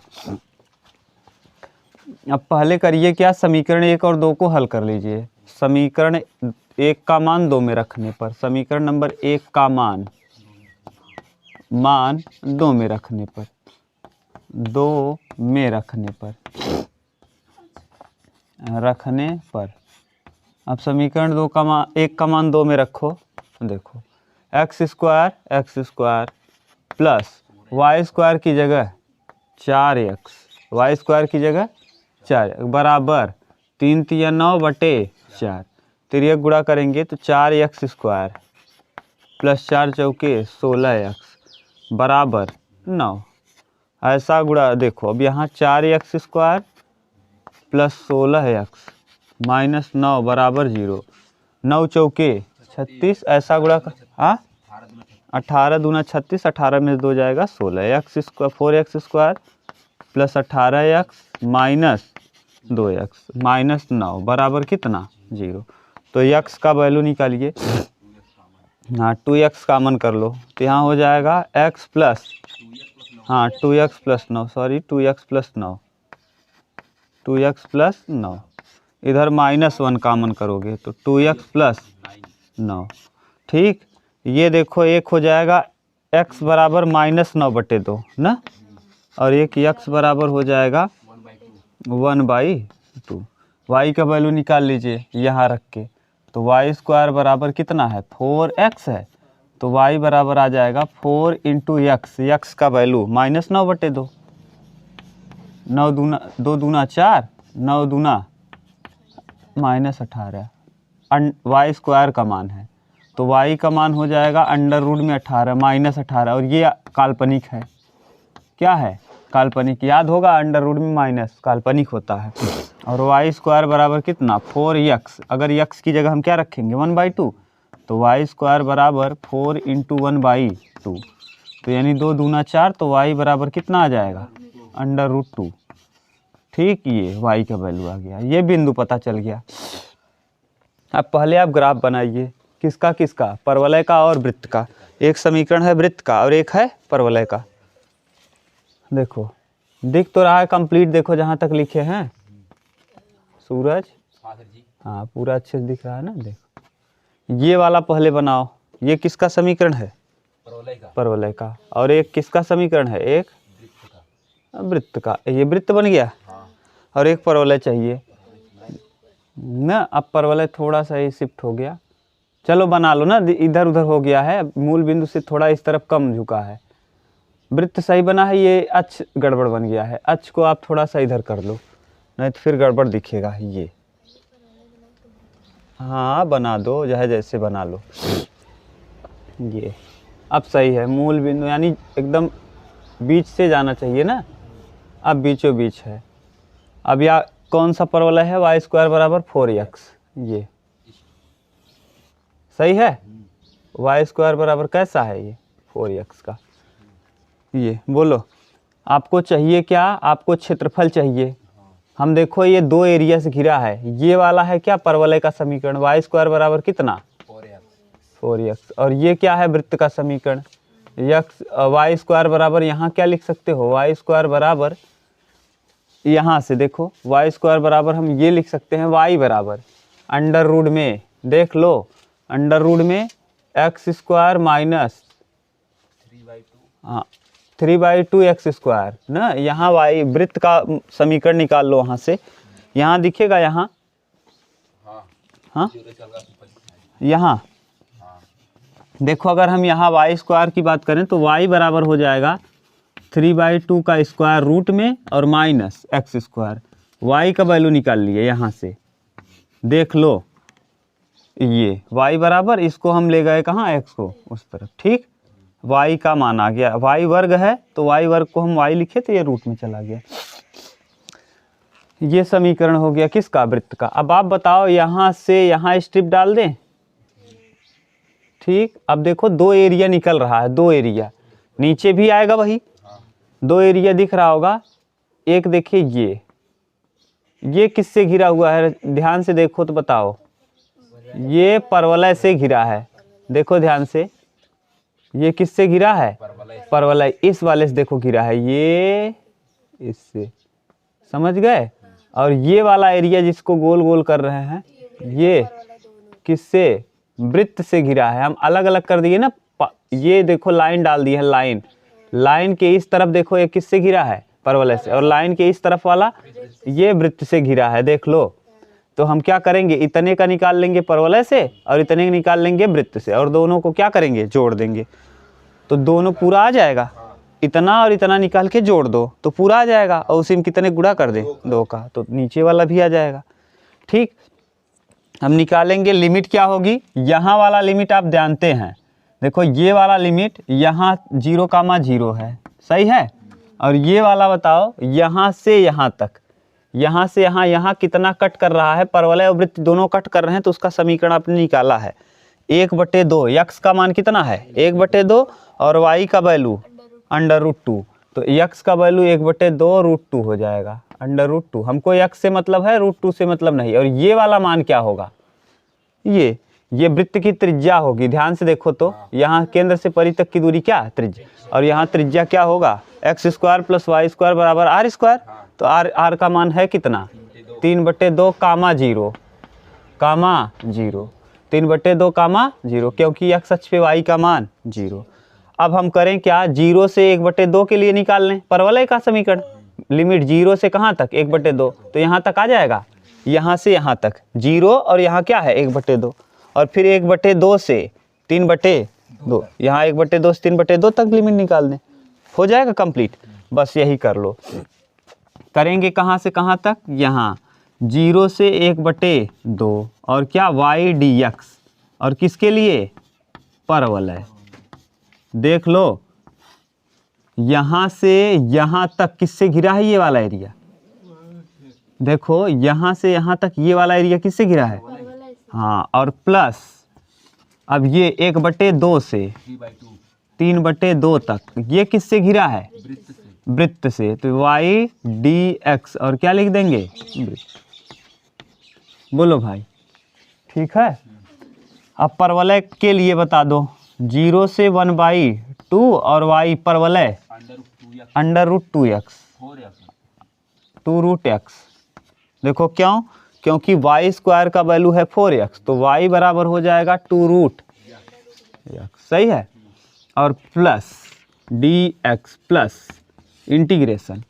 अब पहले करिए क्या, समीकरण 1 और 2 को हल कर लीजिए। समीकरण 1 का मान 2 में रखने पर, समीकरण नंबर 1 का मान 2 में रखने पर, 2 में रखने पर अब समीकरण 1 का मान 2 में रखो। देखो x² प्लस y² की जगह 4x, y² की जगह 4 बराबर 3 तिया 9/4, तिर्यक गुणा करेंगे तो 4x² प्लस 4 चौके 16x बराबर 9। ऐसा गुणा देखो, अब यहाँ 4x² प्लस 16x माइनस 9 बराबर 0, 9 चौके 36, ऐसा गुणा कर, हाँ 18 दूना 36, 18 में 2 जाएगा 16, 4x² plus 18x minus 2x minus 9 बराबर कितना, 0। तो x का वैल्यू निकालिए, हाँ 2x कामन कर लो, तो यहाँ हो जाएगा x प्लस, हाँ 2x plus 9, sorry 2x plus 9, 2x plus 9, इधर -1 कामन करोगे तो 2x प्लस 9, ठीक। ये देखो एक हो जाएगा x बराबर -9/2 ना, और एक x बराबर हो जाएगा 1/2। y का वैल्यू निकाल लीजिए यहाँ रख के, तो y² बराबर कितना है, 4x है, तो y बराबर आ जाएगा 4 × x, x का वैल्यू -9/2, 9 दूना 2 दूना 4, 9 दूना -18, y² का मान है, तो y का मान हो जाएगा √ में 18 -18, और ये काल्पनिक है, क्या है, काल्पनिक, याद होगा √ में माइनस काल्पनिक होता है। और y² बराबर कितना, 4x, अगर x की जगह हम क्या रखेंगे 1/2, तो y² बराबर 4 × 1/2, तो यानी 2 दूना 4, तो y बराबर कितना आ जाएगा, √2, ठीक। ये y का वैल्यू आ गया, ये बिंदु पता चल गया। अब पहले आप ग्राफ बनाइए, किसका किसका, परवलय का और वृत्त का। एक समीकरण है वृत्त का और एक है परवलय का। देखो दिख तो रहा है कंप्लीट, देखो जहाँ तक लिखे हैं सूरज, हाँ पूरा अच्छे से दिख रहा है ना। देखो ये वाला पहले बनाओ, ये किसका समीकरण है, परवलय का। और एक किसका समीकरण है, एक वृत्त का। ये वृत्त बन गया, और एक परवलय चाहिए ना। अब परवलय थोड़ा सा ही शिफ्ट हो गया, चलो बना लो ना, इधर उधर हो गया है, मूल बिंदु से थोड़ा इस तरफ कम झुका है। वृत्त सही बना है, ये अक्ष गड़बड़ बन गया है, अक्ष को आप थोड़ा सा इधर कर लो, नहीं तो फिर गड़बड़ दिखेगा। ये हाँ बना दो, चाहे जैसे बना लो। ये अब सही है, मूल बिंदु यानी एकदम बीच से जाना चाहिए ना, अब बीचों बीच है। अब या कौन सा परवलय है, y² बराबर 4x, ये सही है। y² बराबर कैसा है, ये 4x का। ये बोलो आपको चाहिए क्या, आपको क्षेत्रफल चाहिए, हम देखो ये दो एरिया से घिरा है, ये वाला है क्या परवलय का समीकरण, वाई स्क्वायर बराबर कितना 4x, और ये क्या है वृत्त का समीकरण यक्स, वाई स्क्वायर बराबर यहाँ क्या लिख सकते हो, वाई स्क्वायर बराबर यहाँ से देखो वाई स्क्वायर बराबर हम ये लिख सकते हैं वाई बराबर अंडर रूट में, देख लो अंडर रूट में x square minus 3/2 x square ना, यहाँ वाई वृत्त का समीकरण निकाल लो वहाँ से, यहाँ दिखेगा यहाँ, हाँ यहाँ देखो अगर हम यहाँ वाई स्क्वायर की बात करें तो वाई बराबर हो जाएगा 3/2 का स्क्वायर रूट में और माइनस एक्स स्क्वायर, वाई का वैल्यू निकाल लिए यहाँ से, देख लो ये y बराबर इसको हम ले गए कहाँ x को उस तरफ, ठीक y का मान आ गया, y वर्ग है तो y वर्ग को हम y लिखे तो ये रूट में चला गया। ये समीकरण हो गया किसका, वृत्त का। अब आप बताओ यहाँ से यहाँ स्ट्रिप डाल दें, ठीक। अब देखो दो एरिया निकल रहा है, दो एरिया नीचे भी आएगा वही, दो एरिया दिख रहा होगा, एक देखिए ये किससे घिरा हुआ है, ध्यान से देखो तो बताओ, ये परवलय से घिरा है, देखो ध्यान से, ये किससे घिरा है परवलय, इस वाले से देखो घिरा है, ये इससे, समझ गए। और ये वाला एरिया जिसको गोल गोल कर रहे हैं ये किससे, वृत्त से घिरा है, हम अलग अलग कर दिए ना, ये देखो लाइन डाल दी है, लाइन, लाइन के इस तरफ देखो ये किससे घिरा है परवलय से, और लाइन के इस तरफ वाला ये वृत्त से घिरा है, देख लो। तो हम क्या करेंगे, इतने का निकाल लेंगे परवलय से और इतने का निकाल लेंगे वृत्त से, और दोनों को क्या करेंगे जोड़ देंगे, तो दोनों पूरा आ जाएगा, इतना और इतना निकाल के जोड़ दो तो पूरा आ जाएगा, और उसी में कितने गुणा कर दे 2 का, तो नीचे वाला भी आ जाएगा, ठीक। हम निकालेंगे लिमिट क्या होगी, यहाँ वाला लिमिट आप जानते हैं, देखो ये वाला लिमिट यहाँ 0,0 है, सही है, और ये वाला बताओ यहाँ से यहाँ तक, यहाँ से यहाँ, यहाँ कितना कट कर रहा है, परवलय और वृत्त दोनों कट कर रहे हैं, तो उसका समीकरण आपने निकाला है 1/2, यक्स का मान कितना है 1/2 और वाई का वैल्यू √2, तो यक्स का वैल्यू 1/2 √2 हो जाएगा, √2। हमको यक्स से मतलब है, √2 से मतलब नहीं। और ये वाला मान क्या होगा, ये वृत्त की त्रिज्या होगी, ध्यान से देखो तो, यहाँ केंद्र से परि तक की दूरी क्या त्रिज्या, और यहाँ त्रिज्या क्या होगा x² + y² बराबर r², तो r का मान है कितना 3/2 कामा 0 3/2 क्योंकि x अक्ष पे y का मान 0। अब हम करें क्या, 0 से 1/2 के लिए निकाल लें परवलय का समीकरण, लिमिट 0 से कहाँ तक 1/2, तो यहाँ तक आ जाएगा, यहाँ से यहाँ तक 0 और यहाँ क्या है 1/2, और फिर 1/2 से 3/2, यहाँ 1/2 से 3/2 तक लिमिट निकाल दें, हो जाएगा कंप्लीट। बस यही कर लो, करेंगे कहाँ से कहाँ तक, यहाँ 0 से 1/2 और क्या y dx, और किसके लिए परवलय, देख लो यहाँ से यहाँ तक किससे घिरा है, ये वाला एरिया, देखो यहाँ से यहाँ तक ये वाला एरिया किससे घिरा है, हाँ, और प्लस अब ये 1/2 से 3/2 तक ये किससे घिरा है, वृत्त से, तो y dx, और क्या लिख देंगे बोलो भाई, ठीक है। अब परवलय के लिए बता दो, 0 से 1/2 और y परवलय √2x 2√x, देखो क्यों, क्योंकि y² का वैल्यू है 4x, तो y बराबर हो जाएगा 2√x, सही है, और प्लस dx प्लस इंटीग्रेशन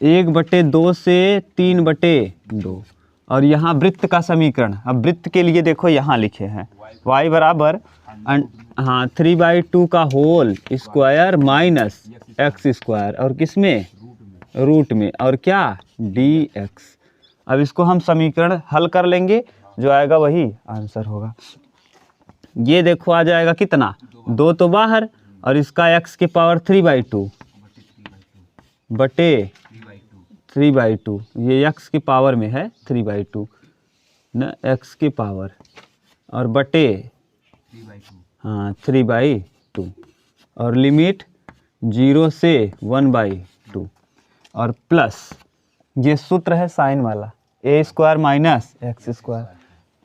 1/2 से 3/2, और यहाँ वृत्त का समीकरण, अब वृत्त के लिए देखो यहाँ लिखे हैं y बराबर 3/2 का होल स्क्वायर माइनस x², और किसमें रूट में, और क्या dx। अब इसको हम समीकरण हल कर लेंगे, जो आएगा वही आंसर होगा। ये देखो आ जाएगा कितना, 2 तो बाहर, और इसका x की पावर 3/2 बटे 3/2, ये x की पावर में है 3/2 न, x की पावर, और बटे 3/2, और लिमिट 0 से 1/2, और प्लस ये सूत्र है साइन वाला, a square minus x square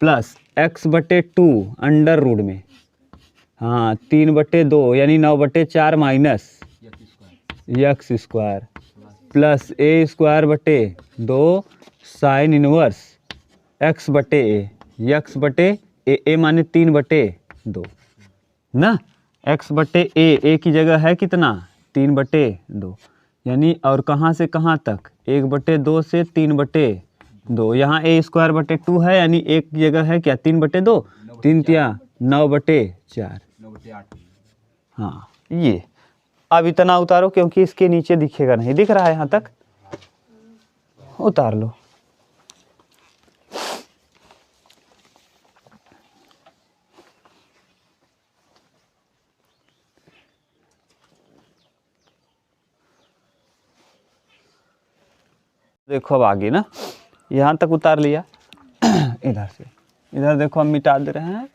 plus x बटे 2 अंडर रूट में, हाँ 3/2 यानी 9/4 minus x square plus a square बटे 2 साइन इनवर्स एक्स बटे ए माने 3/2 ना, एक्स बटे ए की जगह है कितना 3/2 यानी, और कहाँ से कहाँ तक 1/2 से 3/2, यहाँ ए स्क्वायर बटे 2 है यानी एक जगह है क्या 3/2, 3 9/4, हाँ ये। अब इतना उतारो क्योंकि इसके नीचे दिखेगा नहीं, दिख रहा है यहाँ तक, उतार लो। देखो अब आगे ना, यहाँ तक उतार लिया इधर से इधर देखो हम मिटा दे रहे हैं।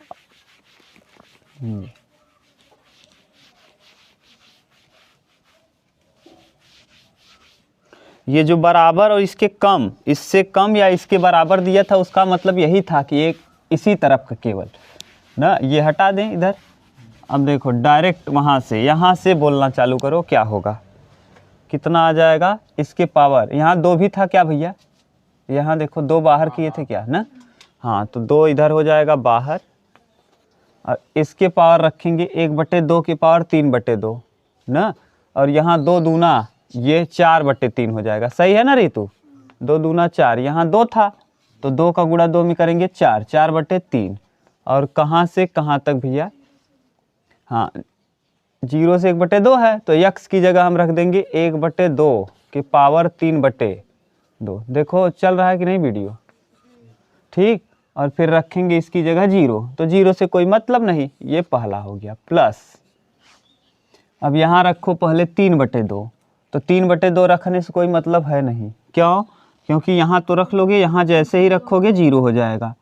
ये जो बराबर और इसके कम, इससे कम या इसके बराबर दिया था उसका मतलब यही था कि एक इसी तरफ का केवल ना, ये हटा दें इधर। अब देखो डायरेक्ट वहाँ से यहाँ से बोलना चालू करो, क्या होगा, कितना आ जाएगा इसके पावर, यहाँ 2 भी था क्या भैया, यहाँ देखो 2 बाहर किए थे क्या ना, हाँ तो 2 इधर हो जाएगा बाहर, और इसके पावर रखेंगे 1/2 की पावर 3/2 ना, और यहाँ 2 दूना ये 4/3 हो जाएगा, सही है ना रितु, 2 दूना 4, यहाँ 2 था तो 2 का गुणा 2 में करेंगे 4, 4/3, और कहाँ से कहाँ तक भैया, हाँ 0 से 1/2 है तो x की जगह हम रख देंगे 1/2 की पावर 3/2, देखो चल रहा है कि नहीं वीडियो, ठीक, और फिर रखेंगे इसकी जगह 0, तो 0 से कोई मतलब नहीं, ये पहला हो गया प्लस। अब यहाँ रखो पहले 3/2, तो 3/2 रखने से कोई मतलब है नहीं, क्यों, क्योंकि यहाँ तो रख लोगे, यहाँ जैसे ही रखोगे 0 हो जाएगा,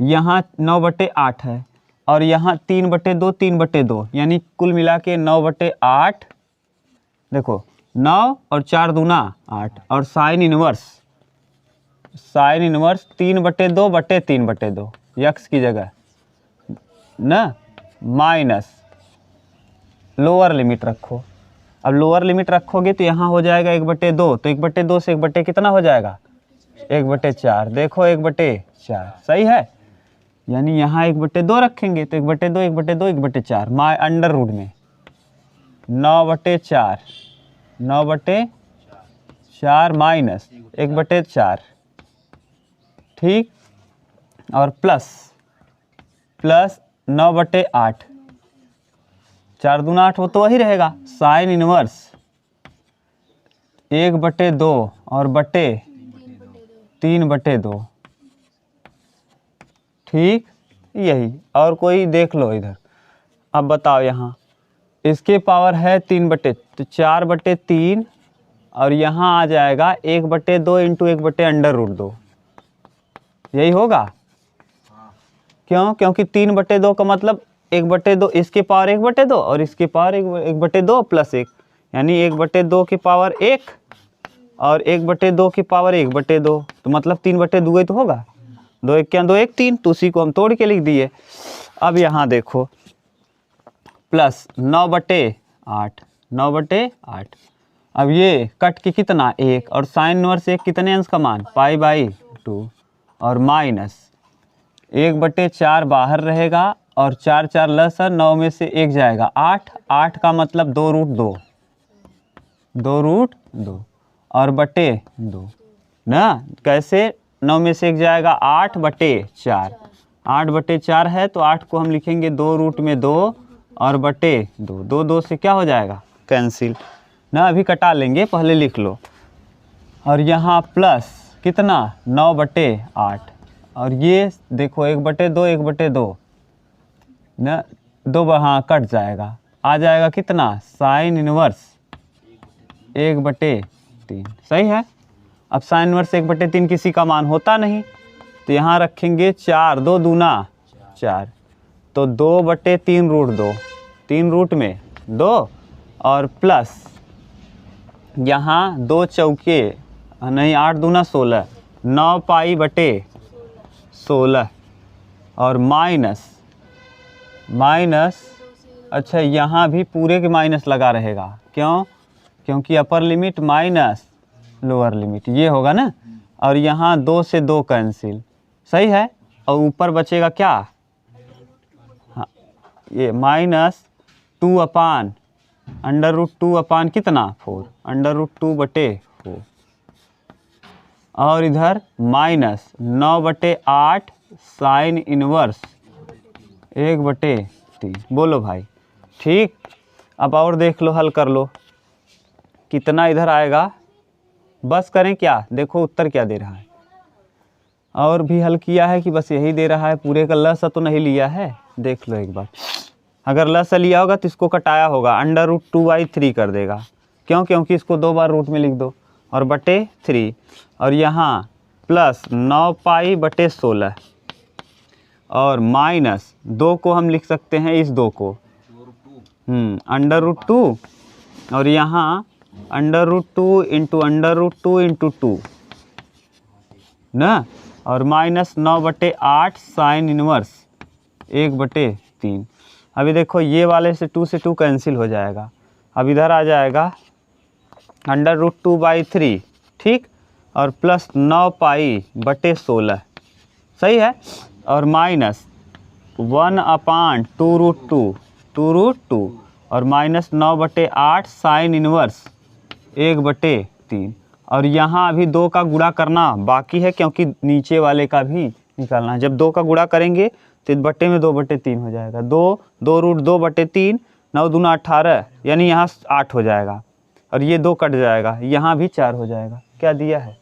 यहाँ 9/8 है और यहाँ 3/2 3/2 यानी कुल मिला के 9/8, देखो 9 और 4 दूना 8, और साइन इनवर्स 3/2/3/2 यक्स की जगह ना, माइनस लोअर लिमिट रखो। अब लोअर लिमिट रखोगे तो यहाँ हो जाएगा 1/2, तो 1/2 से 1/, कितना हो जाएगा 1/4, देखो 1/4 सही है, यानी यहाँ 1/2 रखेंगे तो 1/2 1/2 1/4 माय अंडर रूट में 9/4 माइनस 1/4, ठीक, और प्लस 9/8, 4 दूना 8 वो तो वही रहेगा, साइन इनवर्स 1/2 और बटे 3/2, ठीक, यही, और कोई देख लो इधर। अब बताओ यहाँ इसके पावर है 3/, तो 4/3, और यहाँ आ जाएगा 1/2 इंटू 1/√2, यही होगा, क्यों, क्योंकि 3/2 का मतलब 1/2, इसके पावर 1/2 और इसके पावर 1/2 प्लस 1, यानी 1/2 की पावर 1 और 1/2 की पावर 1/2, तो मतलब 3/2 ही तो होगा, 2 1 क्या 2 1 3, तो उसी को हम तोड़ के लिख दिए। अब यहाँ देखो प्लस 9/8, अब ये कट के कितना 1, और साइन इनवर्स 1 कितने अंश का मान π/2, और माइनस 1/4 बाहर रहेगा, और 4 4 लस है, 9 में से 1 जाएगा 8 का मतलब 2√2 और बटे 2 ना, कैसे 9 में से 1 जाएगा 8/4, 8/4 है तो 8 को हम लिखेंगे 2√2 और बटे 2, 2 से क्या हो जाएगा कैंसिल ना, अभी कटा लेंगे, पहले लिख लो। और यहाँ प्लस कितना 9/8, और ये देखो 1/2 1/2 ना, 2 हाँ कट जाएगा, आ जाएगा कितना साइन इनवर्स 1/3, सही है। अब साइन इनवर्स 1/3 किसी का मान होता नहीं, तो यहाँ रखेंगे 4, 2 दूना 4, तो 2/3√2, 3 रूट में 2, और प्लस यहाँ 2 चौके नहीं 8 दूना 16, 9 पाई बटे 16 और माइनस अच्छा यहाँ भी पूरे के माइनस लगा रहेगा, क्यों? क्योंकि upper limit minus lower limit ये होगा ना, और यहाँ 2 से 2 कैंसिल, सही है। और ऊपर बचेगा क्या? हाँ ये -2 अपान √2 अपान कितना 4, √2 बटे 4 और इधर -9/8 साइन इनवर्स 1/3। बोलो भाई ठीक। अब और देख लो, हल कर लो कितना इधर आएगा। बस करें क्या? देखो उत्तर क्या दे रहा है। और भी हल किया है कि बस यही दे रहा है? पूरे का लसा तो नहीं लिया है, देख लो एक बार। अगर लसा लिया होगा तो इसको कटाया होगा, √2/3 कर देगा। क्यों? क्योंकि इसको 2 बार रूट में लिख दो और बटे 3 और यहाँ प्लस 9 पाई बटे 16 और माइनस 2 को हम लिख सकते हैं इस 2 को √2 और यहाँ √2 इंटू 2 ना, और -9/8 साइन इनवर्स 1/3। अभी देखो ये वाले से 2 कैंसिल हो जाएगा। अब इधर आ जाएगा √2/3 ठीक, और प्लस 9 पाई बटे 16 सही है, और माइनस 1/2√2 और -9/8 साइन इनवर्स 1/3। और यहाँ अभी 2 का गुणा करना बाकी है, क्योंकि नीचे वाले का भी निकालना है। जब 2 का गुणा करेंगे तो बट्टे में 2/3 हो जाएगा। 2√2/3 9 दूना 18, यानी यहाँ 8 हो जाएगा और ये 2 कट जाएगा, यहाँ भी 4 हो जाएगा। क्या दिया है?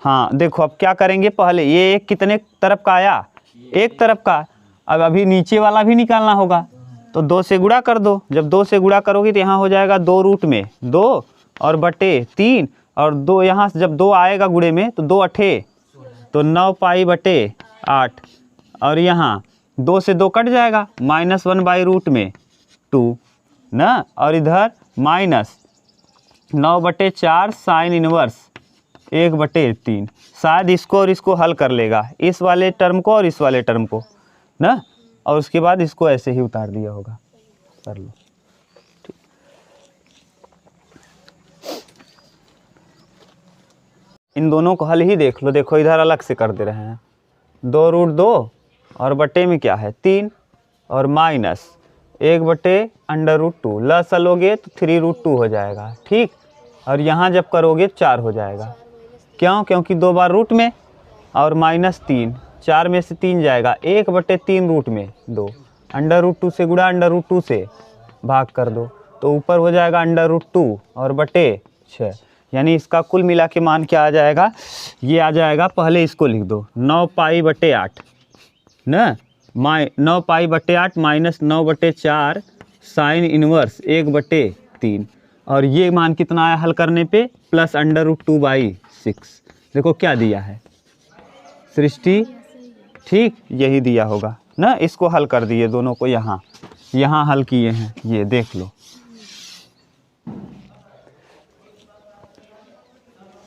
हाँ देखो अब क्या करेंगे, पहले ये एक कितने तरफ का आया? एक तरफ का। अब अभी नीचे वाला भी निकालना होगा, तो 2 से गुणा कर दो। जब 2 से गुणा करोगे तो यहाँ हो जाएगा 2 रूट में 2 और बटे 3 और 2 यहाँ से जब 2 आएगा गुणे में तो 2 अठे तो 9 पाई बटे 8 और यहाँ 2 से 2 कट जाएगा, -1/√2 ना, और इधर -9/4 साइन इनवर्स 1/3। शायद इसको और इसको हल कर लेगा, इस वाले टर्म को और इस वाले टर्म को ना, और उसके बाद इसको ऐसे ही उतार दिया होगा। कर लो ठीक। इन दोनों को हल ही देख लो। देखो इधर अलग से कर दे रहे हैं, 2√2 और बटे में क्या है 3 और माइनस 1/√2 लस लोगे तो 3√2 हो जाएगा ठीक, और यहाँ जब करोगे 4 हो जाएगा। क्यों? क्योंकि 2 बार रूट में और -3, 4 में से 3 जाएगा, 1/3 रूट में 2, √2 से गुणा √2 से भाग कर दो तो ऊपर हो जाएगा √2 और बटे 6, यानी इसका कुल मिला के मान क्या आ जाएगा? ये आ जाएगा, पहले इसको लिख दो 9 पाई बटे 8 ना, 9 पाई बटे 8 -9/4 साइन इनवर्स 1/3 और ये मान कितना आया हल करने पे? प्लस √2/6। देखो क्या दिया है सृष्टि ठीक, यही दिया होगा ना। इसको हल कर दिए दोनों को, यहाँ हल किए हैं, ये देख लो।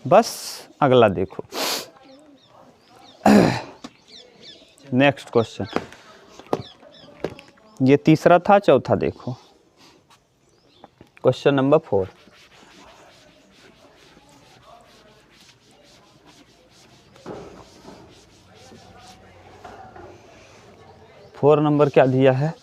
बस अगला देखो नेक्स्ट क्वेश्चन, ये तीसरा था, चौथा देखो क्वेश्चन नंबर 4। फोर नंबर क्या दिया है?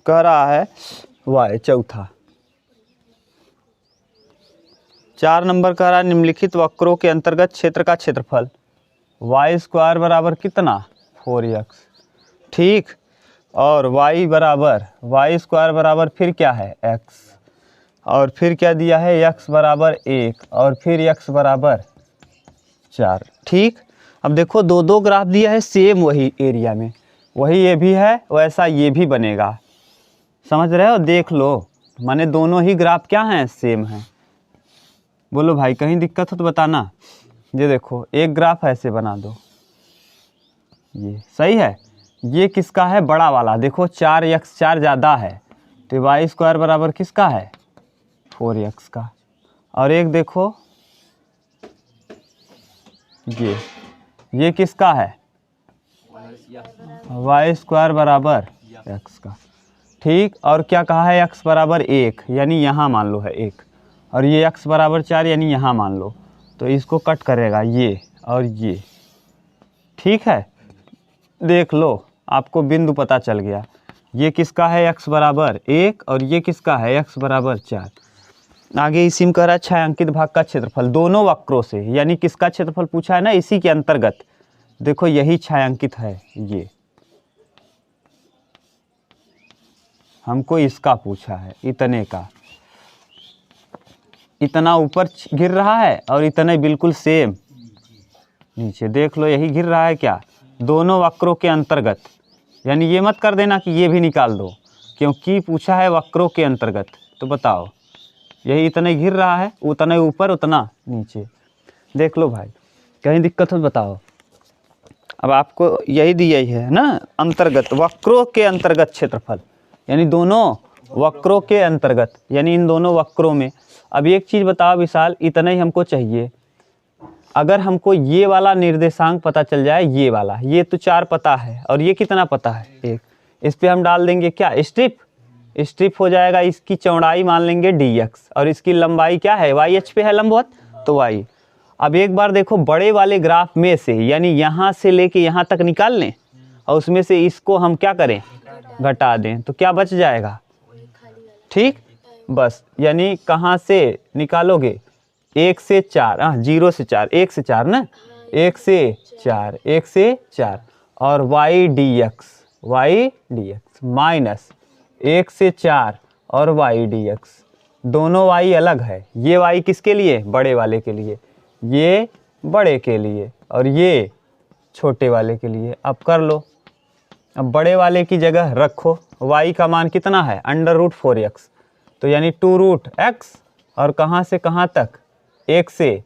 कह रहा है y चौथा। 4 नंबर कह रहा है निम्नलिखित वक्रों के अंतर्गत क्षेत्र का क्षेत्रफल y² बराबर कितना 4x ठीक, और y² बराबर फिर क्या है x, और फिर क्या दिया है x बराबर 1 और फिर x बराबर 4 ठीक। अब देखो दो ग्राफ दिया है सेम वही एरिया में, वही ये भी है वैसा ये भी बनेगा, समझ रहे हो? देख लो माने दोनों ही ग्राफ क्या हैं, सेम हैं। बोलो भाई कहीं दिक्कत हो तो बताना। ये देखो एक ग्राफ ऐसे बना दो, ये सही है। ये किसका है, बड़ा वाला, देखो 4x4 ज़्यादा है तो y² बराबर किसका है, 4x का। और एक देखो ये किसका है, y² बराबर x का। ठीक, और क्या कहा है, x बराबर 1 यानी यहाँ मान लो है 1, और ये x बराबर 4 यानी यहाँ मान लो, तो इसको कट करेगा ये और ये। ठीक है, देख लो आपको बिंदु पता चल गया। ये किसका है, x बराबर 1 और ये किसका है, x बराबर 4। आगे इसी में कह रहा है छायांकित भाग का क्षेत्रफल दोनों वक्रों से, यानी किसका क्षेत्रफल पूछा है ना, इसी के अंतर्गत। देखो यही छायांकित है, ये हमको इसका पूछा है, इतने का। इतना ऊपर गिर रहा है और इतने बिल्कुल सेम नीचे, देख लो यही गिर रहा है क्या, दोनों वक्रों के अंतर्गत। यानी ये मत कर देना कि ये भी निकाल दो, क्योंकि पूछा है वक्रों के अंतर्गत। तो बताओ यही इतने गिर रहा है, उतने ऊपर उतना नीचे। देख लो भाई कहीं दिक्कत हो बताओ। अब आपको यही दिया ही है ना, अंतर्गत, वक्रों के अंतर्गत क्षेत्रफल, यानी दोनों वक्रों के अंतर्गत, यानी इन दोनों वक्रों में। अब एक चीज़ बताओ विशाल, इतना ही हमको चाहिए। अगर हमको ये वाला निर्देशांक पता चल जाए, ये वाला, ये तो 4 पता है और ये कितना पता है, 1, इस पे हम डाल देंगे क्या, स्ट्रिप हो जाएगा। इसकी चौड़ाई मान लेंगे dx और इसकी लंबाई क्या है, yh पे है लंबवत, तो y। अब एक बार देखो बड़े वाले ग्राफ में से, यानी यहाँ से लेके यहाँ तक निकाल लें और उसमें से इसको हम क्या करें, घटा दें, तो क्या बच जाएगा। ठीक, बस यानी कहाँ से निकालोगे, 1 से 4, 0 से 4, 1 से 4 ना, 1 से 4 और y dx माइनस 1 से 4 और y dx, दोनों y अलग है। ये y किसके लिए, बड़े वाले के लिए, ये बड़े के लिए और ये छोटे वाले के लिए। अब कर लो, अब बड़े वाले की जगह रखो, y का मान कितना है, √4x, तो यानी 2√x और कहाँ से कहाँ तक, 1 से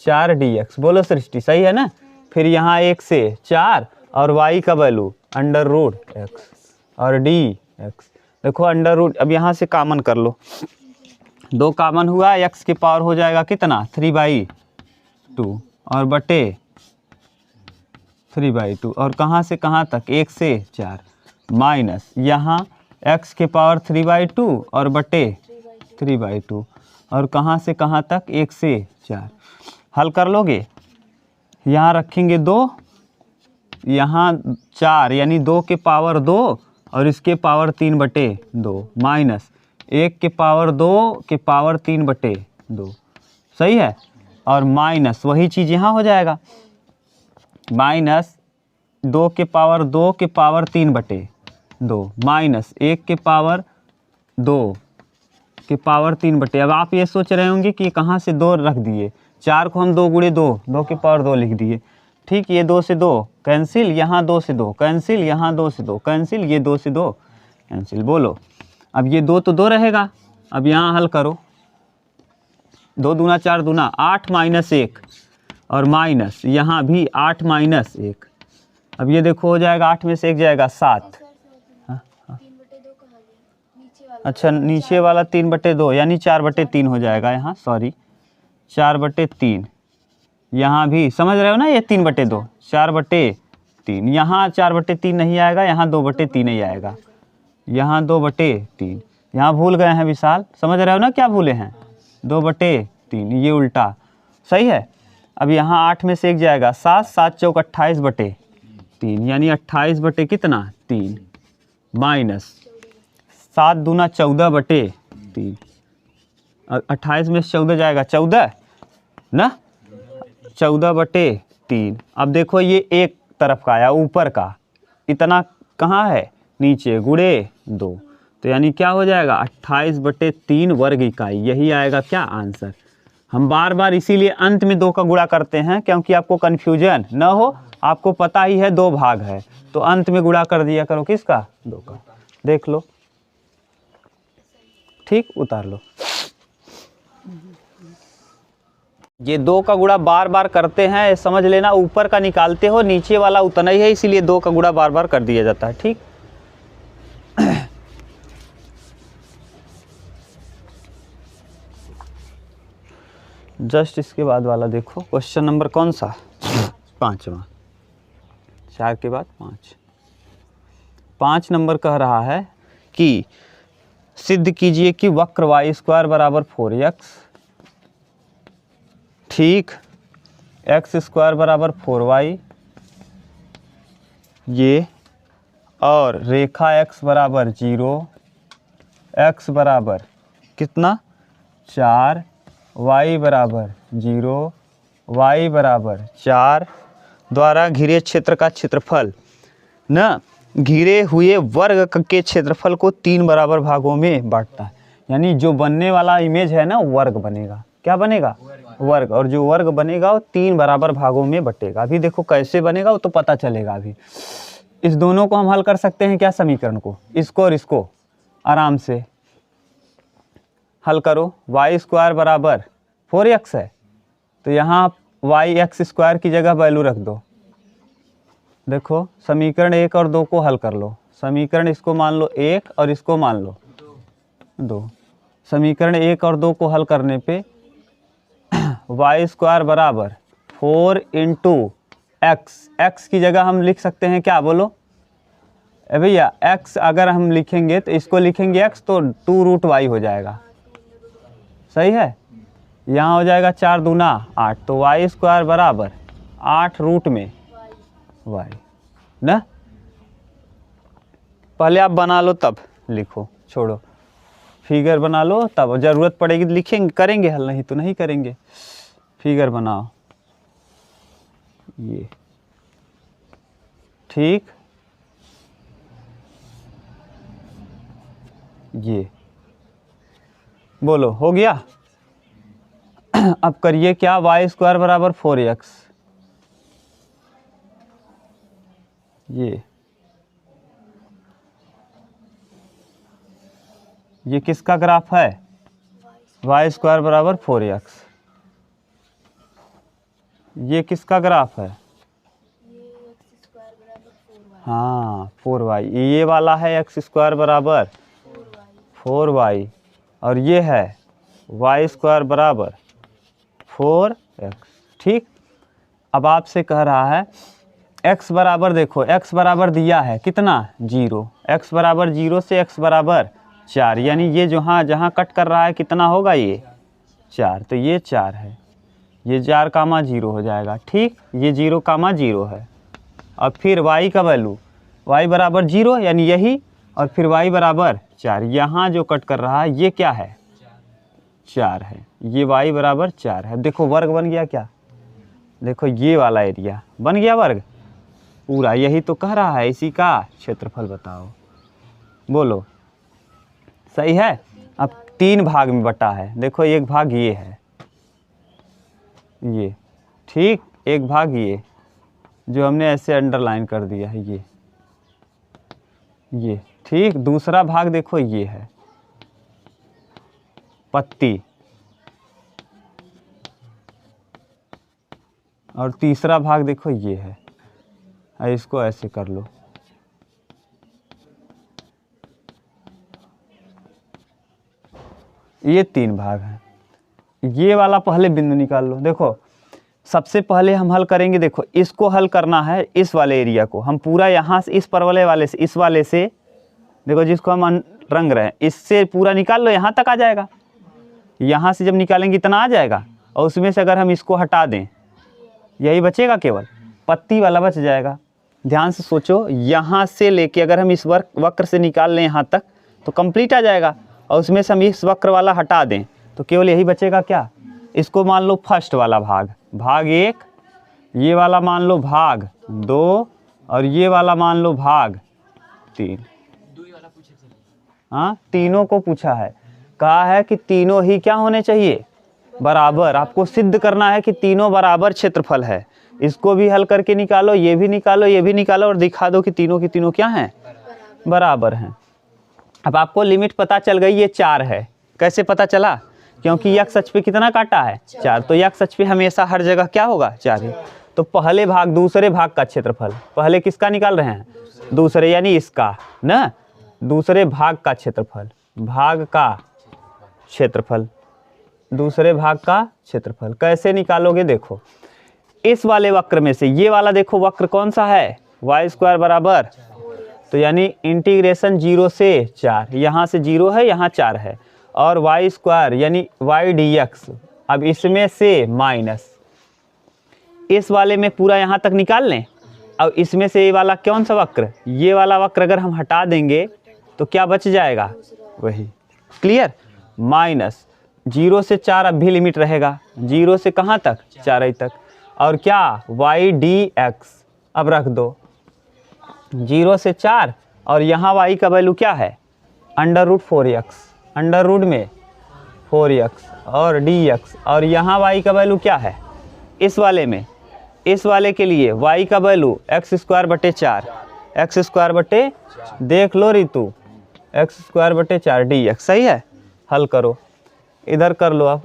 4 dx। बोलो सृष्टि सही है ना। फिर यहाँ 1 से 4 और y का वैल्यू √x और dx। देखो √, अब यहाँ से कामन कर लो, 2 कामन हुआ, x की पावर हो जाएगा कितना, 3/2 और बटे 3/2 और कहाँ से कहाँ तक, 1 से 4 माइनस यहाँ x के पावर 3/2 और बटे 3/2 और कहाँ से कहाँ तक, 1 से 4। हल कर लोगे, यहाँ रखेंगे 2, यहाँ 4 यानी 2 के पावर 2 और इसके पावर 3/2 माइनस 1 के पावर 2 के पावर 3/2, सही है। और माइनस वही चीज़ यहाँ हो जाएगा, माइनस 2 के पावर 2 के पावर 3/2 माइनस 1 के पावर 2 के पावर 3/2। अब आप ये सोच रहे होंगे कि कहाँ से 2 रख दिए, 4 को हम 2 × 2, 2 के पावर 2 लिख दिए। ठीक, ये 2 से 2 कैंसिल, यहाँ 2 से 2 कैंसिल, यहाँ 2 से 2 कैंसिल, ये 2 से 2 कैंसिल। बोलो अब ये 2 तो 2 रहेगा। अब यहाँ हल करो, 2 दूना 4 दूना 8 माइनस 1 और माइनस यहाँ भी 8 माइनस 1। अब ये देखो हो जाएगा, 8 में से 1 जाएगा 7। अच्छा नीचे वाला 3/2 यानी 4/3 हो जाएगा यहाँ, सॉरी 4/3। यहाँ भी समझ रहे हो ना, ये 3/2 4/3, यहाँ 4/3 नहीं आएगा, यहाँ 2/3 ही आएगा, यहाँ 2/3। यहाँ भूल गए हैं विशाल, समझ रहे हो ना क्या भूले हैं, 2/3, ये उल्टा सही है। अब यहाँ 8 में से 1 जाएगा 7, 7 चौक 28/3 यानी 28 कितना 3 माइनस 7 दूना 14/3 और 28 में से 14 जाएगा 14 ना, 14/3। अब देखो ये एक तरफ का आया, ऊपर का इतना कहाँ है, नीचे, गुणे 2, तो यानी क्या हो जाएगा 28/3 वर्ग इकाई। यही आएगा क्या आंसर। हम बार बार इसीलिए अंत में 2 का गुणा करते हैं, क्योंकि आपको कन्फ्यूजन न हो। आपको पता ही है 2 भाग है, तो अंत में गुणा कर दिया करो किसका, 2 का। देख लो ठीक, उतार लो। ये 2 का गुणा बार बार करते हैं, समझ लेना, ऊपर का निकालते हो, नीचे वाला उतना ही है, इसीलिए 2 का गुणा बार बार कर दिया जाता है। ठीक, जस्ट इसके बाद वाला देखो, क्वेश्चन नंबर कौन सा, 5वां, 4 के बाद 5 नंबर कह रहा है कि सिद्ध कीजिए कि वक्र y स्क्वायर बराबर 4x, ठीक, x स्क्वायर बराबर 4y, ये, और रेखा x बराबर 0, x बराबर कितना 4, y बराबर 0, y बराबर 4 द्वारा घिरे क्षेत्र का क्षेत्रफल न घिरे हुए वर्ग के क्षेत्रफल को 3 बराबर भागों में बांटता है। यानी जो बनने वाला इमेज है ना, वर्ग बनेगा। क्या बनेगा, वर्ग, और जो वर्ग बनेगा वो 3 बराबर भागों में बटेगा। अभी देखो कैसे बनेगा वो तो पता चलेगा। अभी इस दोनों को हम हल कर सकते हैं क्या, समीकरण को, इसको और इसको आराम से हल करो। y स्क्वायर बराबर 4x है, तो यहाँ y x स्क्वायर की जगह वैल्यू रख दो। देखो समीकरण 1 और 2 को हल कर लो। समीकरण इसको मान लो 1 और इसको मान लो 2। समीकरण 1 और 2 को हल करने पे y स्क्वायर बराबर 4 इंटू एक्स, एक्स की जगह हम लिख सकते हैं क्या, बोलो भैया, x अगर हम लिखेंगे तो इसको लिखेंगे x तो 2 रूट y हो जाएगा। सही है, यहाँ हो जाएगा 4 दूना 8, तो y स्क्वायर बराबर 8 रूट में y ना। पहले आप बना लो तब लिखो, छोड़ो फिगर बना लो, तब ज़रूरत पड़ेगी तो लिखेंगे, करेंगे हल, नहीं तो नहीं करेंगे। फिगर बनाओ ये, ठीक, ये बोलो हो गया। अब करिए क्या, y स्क्वायर बराबर 4x, ये किसका ग्राफ है, y स्क्वायर बराबर 4x। ये किसका ग्राफ है, हाँ 4y। ये वाला है x स्क्वायर बराबर 4y, और ये है y स्क्वायर बराबर 4x। ठीक, अब आपसे कह रहा है x बराबर, देखो x बराबर दिया है कितना 0, x बराबर 0 से x बराबर 4, यानी ये जहाँ जहाँ कट कर रहा है कितना होगा, ये 4, तो ये 4 है, ये 4 कामा 0 हो जाएगा। ठीक, ये 0 कामा 0 है। अब फिर y का वैल्यू, y बराबर 0 यानी यही, और फिर y बराबर 4, यहाँ जो कट कर रहा है ये क्या है, 4 है, ये y बराबर 4 है। देखो वर्ग बन गया क्या, देखो ये वाला एरिया बन गया वर्ग पूरा, यही तो कह रहा है, इसी का क्षेत्रफल बताओ, बोलो सही है। अब 3 भाग में बटा है, देखो एक भाग ये है, ये ठीक, एक भाग ये जो हमने ऐसे अंडरलाइन कर दिया है, ये ठीक, दूसरा भाग देखो ये है पत्ती, और तीसरा भाग देखो ये है, इसको ऐसे कर लो। ये 3 भाग हैं। ये वाला पहले बिंदु निकाल लो। देखो सबसे पहले हम हल करेंगे, देखो इसको हल करना है, इस वाले एरिया को हम पूरा यहाँ से इस परवले वाले से, इस वाले से, देखो जिसको हम रंग रहे हैं, इससे पूरा निकाल लो, यहाँ तक आ जाएगा। यहाँ से जब निकालेंगे इतना आ जाएगा, और उसमें से अगर हम इसको हटा दें, यही बचेगा, केवल पत्ती वाला बच जाएगा। ध्यान से सोचो, यहाँ से लेके अगर हम इस वक्र से निकाल लें यहाँ तक तो कंप्लीट आ जाएगा, और उसमें से हम इस वक्र वाला हटा दें तो केवल यही बचेगा क्या, इसको मान लो फर्स्ट वाला भाग, भाग 1, ये वाला मान लो भाग 2, और ये वाला मान लो भाग 3। हाँ, तीनों को पूछा है, कहा है कि तीनों ही क्या होने चाहिए, बराबर। आपको सिद्ध करना है कि तीनों बराबर क्षेत्रफल है। इसको भी हल करके निकालो, ये भी निकालो, ये भी निकालो, और दिखा दो कि तीनों की तीनों क्या हैं, बराबर हैं। अब आपको लिमिट पता चल गई, ये 4 है, कैसे पता चला? क्योंकि x अक्ष पे कितना काटा है 4, तो x अक्ष पे हमेशा हर जगह क्या होगा 4 ही। तो पहले भाग दूसरे भाग का क्षेत्रफल, पहले किसका निकाल रहे हैं? दूसरे, यानी इसका ना, दूसरे भाग का क्षेत्रफल, भाग का क्षेत्रफल, दूसरे भाग का क्षेत्रफल कैसे निकालोगे? देखो इस वाले वक्र में से, ये वाला देखो वक्र कौन सा है? y² बराबर, तो यानी इंटीग्रेशन 0 से 4, यहाँ से 0 है, यहाँ 4 है, और y² यानी y dx, अब इसमें से माइनस, इस वाले में पूरा यहाँ तक निकाल लें। अब इसमें से ये वाला कौन सा वक्र? ये वाला वक्र अगर हम हटा देंगे तो क्या बच जाएगा? वही। क्लियर? माइनस 0 से 4 अब भी लिमिट रहेगा, 0 से कहाँ तक? 4 तक, और क्या? y dx अब रख दो 0 से 4, और यहाँ y का वैल्यू क्या है? √4x, अंडर रूट में 4x और dx, और यहाँ y का वैल्यू क्या है? इस वाले में, इस वाले के लिए y का वैल्यू x²/4, x²/, देख लो रितु, x²/4 dx, सही है? हल करो, इधर कर लो अब।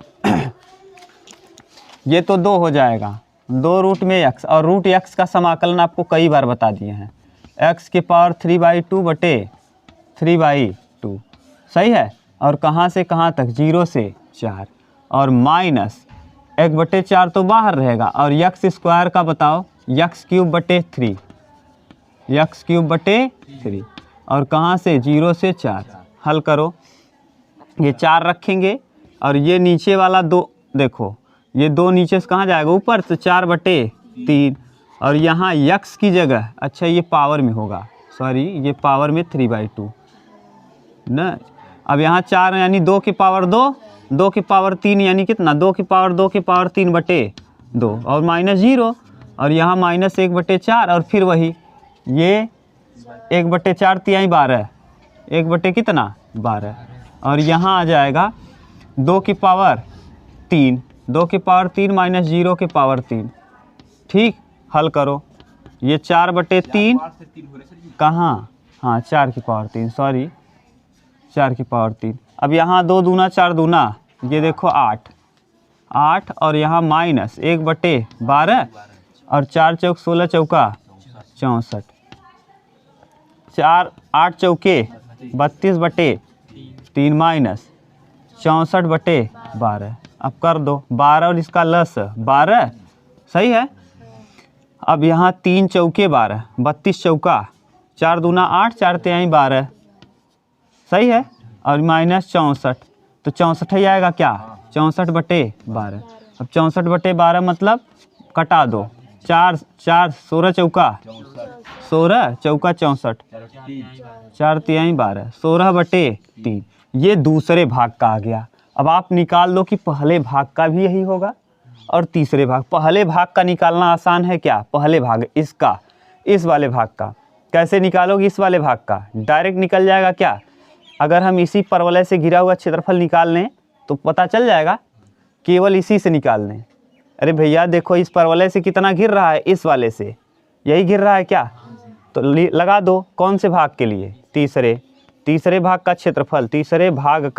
ये तो 2 हो जाएगा, 2 रूट में x, और रूट x का समाकलन आपको कई बार बता दिए हैं, x⁴/2/3/2, सही है? और कहाँ से कहाँ तक? 0 से 4, और माइनस 1/4 तो बाहर रहेगा, और x² का बताओ, x³ 3, और कहाँ से? 0 से 4, हल करो, ये 4 रखेंगे, और ये नीचे वाला 2 देखो, ये 2 नीचे से कहाँ जाएगा? ऊपर, तो 4/3, और यहाँ x की जगह, अच्छा ये पावर में होगा, सॉरी ये पावर में 3/2 ना, अब यहाँ 4 यानी 2 की पावर 2, 2 की पावर 3 यानी कितना? 2 की पावर 3/2, और माइनस 0, और यहाँ माइनस 1/4, और फिर वही ये 1/4 तिहाई 12, 1 कितना? 12, और यहाँ आ जाएगा 2 की पावर 3, 2 की पावर 3 माइनस 0 की पावर 3, ठीक? हल करो, ये 4/3 कहाँ? हाँ 4 की पावर 3, सॉरी 4 की पावर 3, अब यहाँ 2 दूना 4 दूना, ये देखो 8, और यहाँ माइनस 1/12, और 4 चौक 16 चौका 64, 8 चौके 32/3 माइनस 64/12, अब कर दो 12, और इसका लस 12, सही है? अब यहाँ 3 चौके 12, 32 चौका, 4 दूना 8, 4 तिहाई 12, सही है? और माइनस 64, तो 64 ही आएगा क्या? 64/12, अब 64/12 मतलब कटा दो, 4 16 चौका 64, 4 तिहाई 12, 16/3, ये दूसरे भाग का आ गया। अब आप निकाल लो कि पहले भाग का भी यही होगा, और तीसरे भाग, पहले भाग का निकालना आसान है क्या? पहले भाग इसका, इस वाले भाग का कैसे निकालोगे? इस वाले भाग का डायरेक्ट निकल जाएगा क्या? अगर हम इसी परवलय से घिरा हुआ क्षेत्रफल निकाल लें तो पता चल जाएगा, केवल इसी से निकाल लें। अरे भैया देखो इस परवलय से कितना घिर रहा है? इस वाले से यही घिर रहा है क्या? तो लगा दो, कौन से भाग के लिए? तीसरे भाग का क्षेत्रफल, तीसरे भाग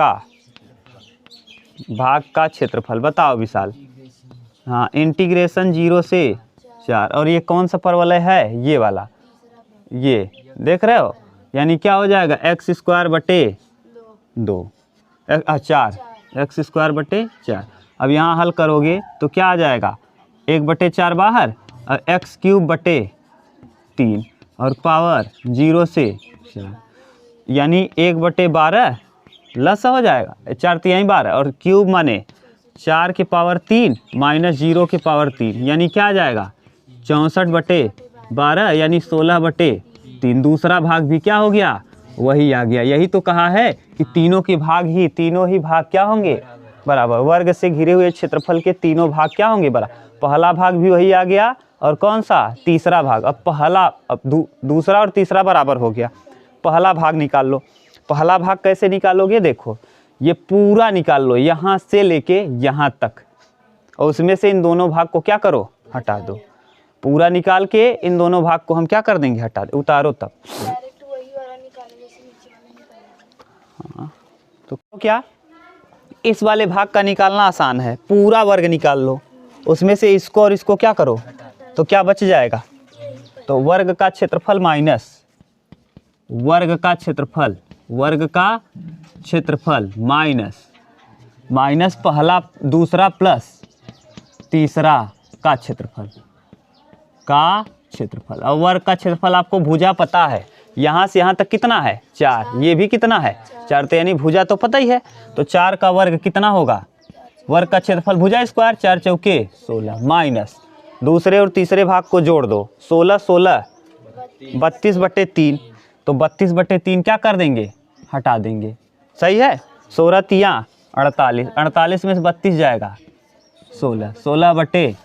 का क्षेत्रफल बताओ विशाल। हाँ, इंटीग्रेशन 0 से 4, और ये कौन सा परवलय है? ये वाला, ये देख रहे हो, यानी क्या हो जाएगा? x²/2, 4, x²/4। अब यहाँ हल करोगे तो क्या आ जाएगा? 1/4 बाहर, और x³ और पावर 0 से 4, यानी 1/12 लस हो जाएगा, 4 तिहाई 12, और क्यूब माने 4 की पावर 3 माइनस 0 की पावर 3, यानी क्या आ जाएगा? 64/12, यानी 16/3। दूसरा भाग भी क्या हो गया? वही आ गया। यही तो कहा है कि तीनों ही भाग क्या होंगे? बराबर। वर्ग से घिरे हुए क्षेत्रफल के तीनों भाग क्या होंगे? बराबर। पहला भाग भी वही आ गया, और कौन सा? तीसरा भाग। अब दूसरा और तीसरा बराबर हो गया। पहला भाग निकाल लो। पहला भाग कैसे निकालोगे? देखो, ये पूरा निकाल लो, यहाँ से लेके यहाँ तक, और उसमें से इन दोनों भाग को क्या करो? हटा दो। पूरा निकाल के इन दोनों भाग को हम क्या कर देंगे? हटा दे, उतारो तब। हाँ, तो क्या इस वाले भाग का निकालना आसान है, पूरा वर्ग निकाल लो, उसमें से इसको और इसको क्या करो तो क्या बच जाएगा, तो वर्ग का क्षेत्रफल माइनस वर्ग का क्षेत्रफल माइनस पहला दूसरा प्लस तीसरा का क्षेत्रफल। और वर्ग का क्षेत्रफल आपको भुजा पता है, यहाँ से यहाँ तक कितना है 4, ये भी कितना है 4, तो यानी भुजा तो पता ही है, तो 4 का वर्ग कितना होगा, वर्ग का क्षेत्रफल भुजा स्क्वायर 4 चौके 16 माइनस दूसरे और तीसरे भाग को जोड़ दो, 16 16 32/3, तो 32/3 क्या कर देंगे, हटा देंगे, सही है। 16 तिया 48, 48 में से 32 जाएगा 16, 16/3,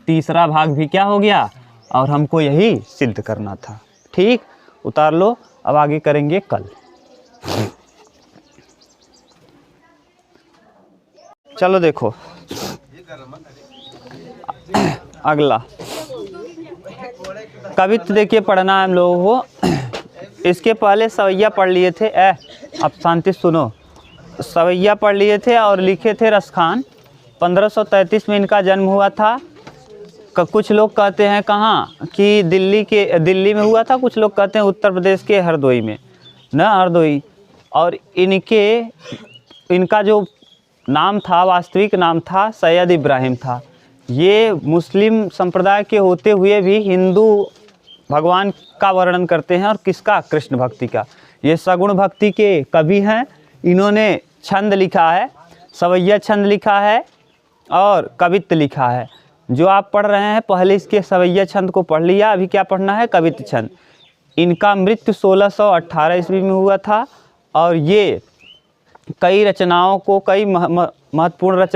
तीसरा भाग भी क्या हो गया, और हमको यही सिद्ध करना था। ठीक, उतार लो, अब आगे करेंगे कल। चलो देखो अगला कवित्व देखिए पढ़ना है हम लोगों को। इसके पहले सवैया पढ़ लिए थे, अब शांति सुनो, सवैया पढ़ लिए थे और लिखे थे रसखान। 1533 में इनका जन्म हुआ था। कुछ लोग कहते हैं कहाँ कि दिल्ली में हुआ था, कुछ लोग कहते हैं उत्तर प्रदेश के हरदोई में, हरदोई। और इनका जो नाम था, वास्तविक नाम था सैयद इब्राहिम था। ये मुस्लिम संप्रदाय के होते हुए भी हिंदू भगवान का वर्णन करते हैं, और किसका, कृष्ण भक्ति का। ये सगुण भक्ति के कवि हैं। इन्होंने छंद लिखा है, सवैया छंद लिखा है और कवित्व लिखा है। जो आप पढ़ रहे हैं पहले इसके सवैया छंद को पढ़ लिया, अभी क्या पढ़ना है, कवित्व छंद। इनका मृत्यु 1618 ईस्वी में हुआ था, और ये कई रचनाओं को, कई महत्वपूर्ण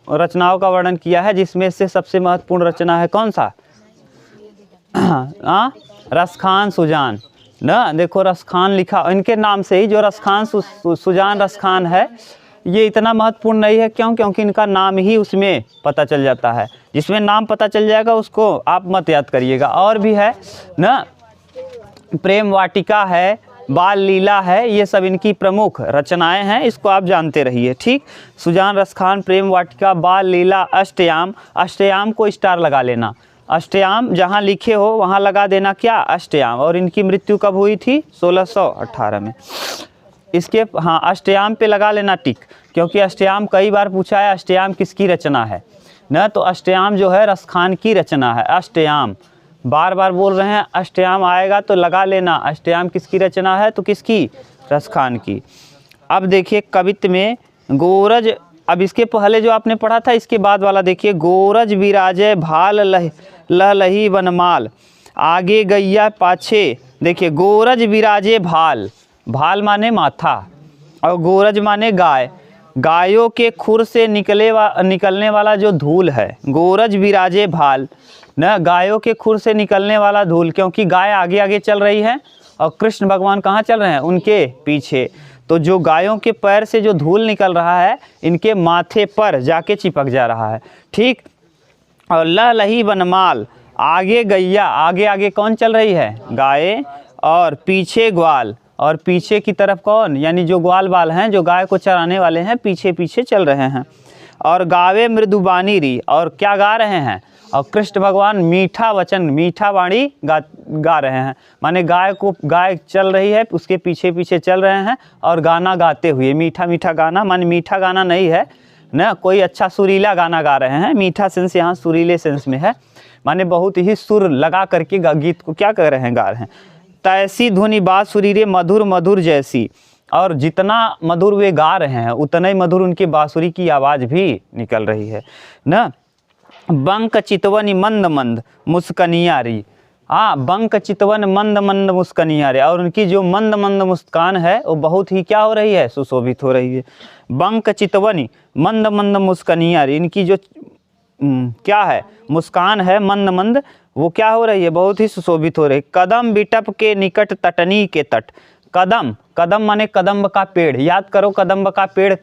रचनाओं का वर्णन किया है, जिसमें से सबसे महत्वपूर्ण रचना है कौन सा, रसखान सुजान ना। देखो रसखान लिखा इनके नाम से ही, जो रसखान सुजान रसखान है, ये इतना महत्वपूर्ण नहीं है, क्योंकि इनका नाम ही उसमें पता चल जाता है। जिसमें नाम पता चल जाएगा उसको आप मत याद करिएगा। और भी है ना, प्रेम वाटिका है, बाल लीला है, ये सब इनकी प्रमुख रचनाएं हैं, इसको आप जानते रहिए। ठीक, सुजान रसखान, प्रेम वाटिका, बाल लीला, अष्टयाम। अष्टयाम को स्टार लगा लेना, अष्टयाम जहाँ लिखे हो वहाँ लगा देना क्या, अष्टयाम। और इनकी मृत्यु कब हुई थी, 1618 में। इसके अष्टयाम पे लगा लेना टिक, क्योंकि अष्टयाम कई बार पूछा है, अष्टयाम किसकी रचना है ना, तो अष्टयाम जो है रसखान की रचना है। अष्टयाम बार बार बोल रहे हैं, अष्टयाम आएगा तो लगा लेना, अष्टयाम किसकी रचना है, तो किसकी, रसखान की। अब देखिए कवित्व में गोरज, अब इसके पहले जो आपने पढ़ा था इसके बाद वाला देखिए, गोरज विराजय भाल लही वनमाल, आगे गैया पाछे। देखिए गोरज विराजे भाल, भाल माने माथा और गोरज माने गाय। गायों के खुर से निकलने वाला जो धूल है, गोरज विराजे भाल न, गायों के खुर से निकलने वाला धूल, क्योंकि गाय आगे आगे चल रही है और कृष्ण भगवान कहाँ चल रहे हैं, उनके पीछे। तो जो गायों के पैर से जो धूल निकल रहा है, इनके माथे पर जाके चिपक जा रहा है। ठीक, और लही वनमाल, आगे गैया, आगे आगे कौन चल रही है, गाय, और पीछे ग्वाल, और पीछे की तरफ कौन, यानी जो ग्वाल बाल हैं, जो गाय को चराने वाले हैं, पीछे पीछे चल रहे हैं। और गावे मृदुबानी री, और क्या गा रहे हैं, और कृष्ण भगवान मीठा वचन, मीठा वाणी गा रहे हैं। माने गाय चल रही है, उसके पीछे पीछे चल रहे हैं और गाना गाते हुए, मीठा मीठा गाना, माने मीठा गाना नहीं है ना, कोई अच्छा सुरीला गाना गा रहे हैं। मीठा सेंस यहाँ सुरीले सेंस में है, माने बहुत ही सुर लगा करके गीत को क्या कर रहे हैं, गा रहे हैं। तैसी धुनी बांसुरी रे मधुर मधुर जैसी, और जितना मधुर वे गा रहे हैं उतना ही मधुर उनकी बांसुरी की आवाज़ भी निकल रही है ना। बंक चितवन मंद मंद मुस्कनियारी, बंक चितवन मंद मंद मुस्कनियारी, और उनकी जो मंद मंद मुस्कान है वो बहुत ही क्या हो रही है, सुशोभित हो रही है। बंक चितवनी मंद मंद मुस्कनियारी, इनकी जो क्या है, मुस्कान है मंद मंद, वो क्या हो रही है, बहुत ही सुशोभित हो रही है। कदम बिटप के निकट तटनी के तट, कदम, कदम माने कदम्ब का पेड़, याद करो कदम्ब का पेड़।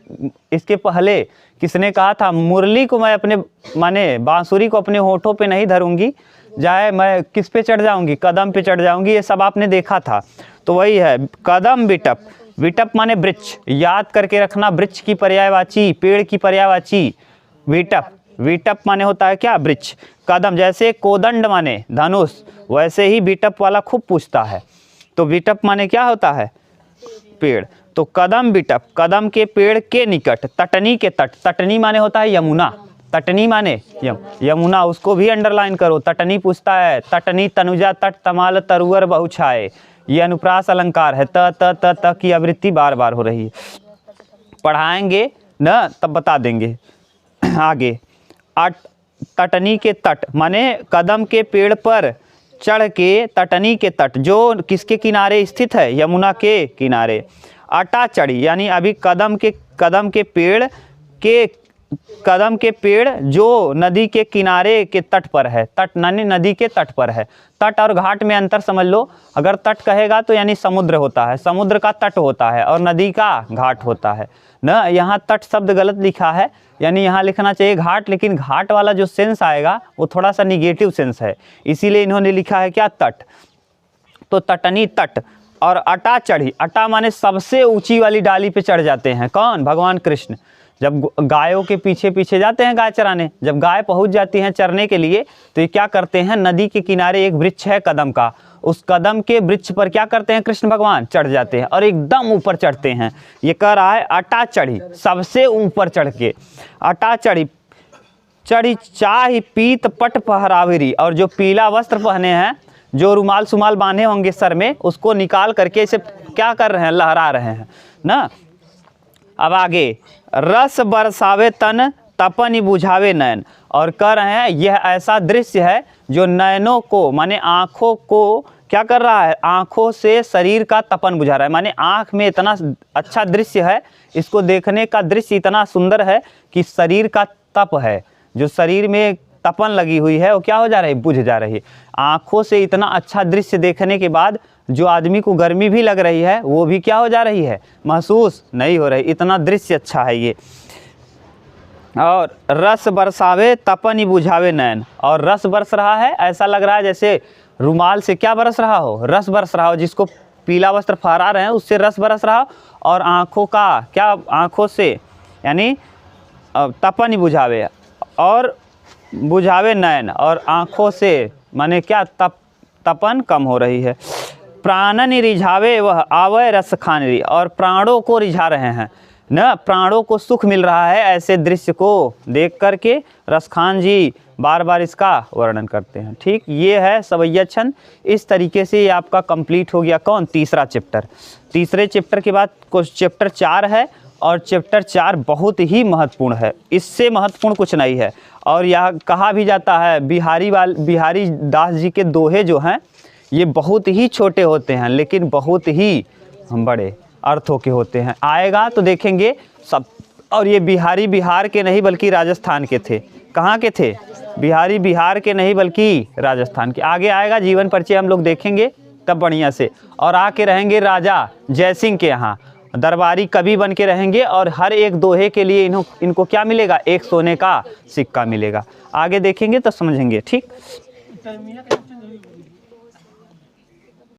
इसके पहले किसने कहा था, मुरली को मैं अपने, माने बांसुरी को अपने होठों पे नहीं धरूंगी, जाए मैं किस पे चढ़ जाऊंगी, कदम पे चढ़ जाऊंगी, ये सब आपने देखा था। तो वही है, कदम बिटप विटप माने वृक्ष, याद करके रखना, वृक्ष की पर्यायवाची, पेड़ की पर्यायवाची विटप। विटप माने होता है क्या, वृक्ष। कदम, जैसे कोदंड माने धनुष, वैसे ही विटप वाला खूब पूछता है। तो विटप माने क्या होता है, पेड़। तो कदम विटप, कदम के पेड़ के निकट, तटनी के तट, तटनी माने होता है यमुना, तटनी माने यमुना, उसको भी अंडरलाइन करो। तटनी पूछता है, तटनी तनुजा तट तमाल तरुअर बहुछाए, ये अनुप्रास अलंकार है। त त त त की आवृत्ति बार बार हो रही है, पढ़ाएंगे न तब बता देंगे आगे। तटनी के तट माने कदम के पेड़ पर चढ़ के, तटनी के तट जो किसके किनारे स्थित है, यमुना के किनारे। अटा चढ़ी यानी अभी कदम के पेड़ जो नदी के किनारे के तट पर है, तट यानी नदी के तट पर है। तट और घाट में अंतर समझ लो, अगर तट कहेगा तो यानी समुद्र होता है, समुद्र का तट होता है, और नदी का घाट होता है न। यहाँ तट शब्द गलत लिखा है, यानी यहाँ लिखना चाहिए घाट, लेकिन घाट वाला जो सेंस आएगा वो थोड़ा सा निगेटिव सेंस है, इसीलिए इन्होंने लिखा है क्या, तट। तो तटनी तट। और अटा चढ़ी, अटा माने सबसे ऊंची वाली डाली पे चढ़ जाते हैं, कौन, भगवान कृष्ण। जब गायों के पीछे पीछे जाते हैं गाय चराने, जब गाय पहुंच जाती हैं चरने के लिए, तो ये क्या करते हैं, नदी के किनारे एक वृक्ष है कदम का, उस कदम के वृक्ष पर क्या करते हैं, कृष्ण भगवान चढ़ जाते हैं और एकदम ऊपर चढ़ते हैं। ये कह रहा है अटा चढ़ी, सबसे ऊपर चढ़ के। अटा चढ़ी, चढ़ी चाही पीत पट पहरावेरी, और जो पीला वस्त्र पहने हैं, जो रुमाल सुमाल बांधे होंगे सर में, उसको निकाल करके इसे क्या कर रहे हैं, लहरा रहे हैं ना। अब आगे, रस बरसावे तन तपन बुझावे नयन, और कह रहे हैं यह ऐसा दृश्य है जो नयनों को माने आँखों को क्या कर रहा है, आँखों से शरीर का तपन बुझा रहा है। माने आँख में इतना अच्छा दृश्य है, इसको देखने का दृश्य इतना सुंदर है कि शरीर का तप है, जो शरीर में तपन लगी हुई है वो क्या हो जा रही है, बुझ जा रही है। आँखों से इतना अच्छा दृश्य देखने के बाद जो आदमी को गर्मी भी लग रही है वो भी क्या हो जा रही है, महसूस नहीं हो रही, इतना दृश्य अच्छा है ये। और रस बरसावे तपन बुझावे नयन, और रस बरस रहा है, ऐसा लग रहा है जैसे रुमाल से क्या बरस रहा हो, रस बरस रहा हो, जिसको पीला वस्त्र फहरा रहे हैं उससे रस बरस रहा हो। और आँखों का क्या, आँखों से यानी तपन बुझावे, और बुझावे नयन, और आँखों से माने क्या, तपन कम हो रही है। प्राणन रिझावे वह आवे रस खानरी, और प्राणों को रिझा रहे हैं न, प्राणों को सुख मिल रहा है ऐसे दृश्य को देख करके रसखान जी बार बार इसका वर्णन करते हैं। ठीक, ये है सवैया छंद। इस तरीके से ये आपका कंप्लीट हो गया कौन, तीसरा चैप्टर। तीसरे चैप्टर के बाद चैप्टर 4 है, और चैप्टर 4 बहुत ही महत्वपूर्ण है, इससे महत्वपूर्ण कुछ नहीं है। और यह कहा भी जाता है बिहारी दास जी के दोहे जो हैं ये बहुत ही छोटे होते हैं लेकिन बहुत ही बड़े अर्थों के होते हैं। आएगा तो देखेंगे सब। और ये बिहारी बिहार के नहीं बल्कि राजस्थान के थे। कहाँ के थे, बिहारी बिहार के नहीं बल्कि राजस्थान के। आगे आएगा जीवन परिचय हम लोग देखेंगे तब बढ़िया से। और आके रहेंगे राजा जयसिंह के यहाँ, दरबारी कवि बन के रहेंगे, और हर एक दोहे के लिए इनको क्या मिलेगा, एक सोने का सिक्का मिलेगा। आगे देखेंगे तो समझेंगे। ठीक।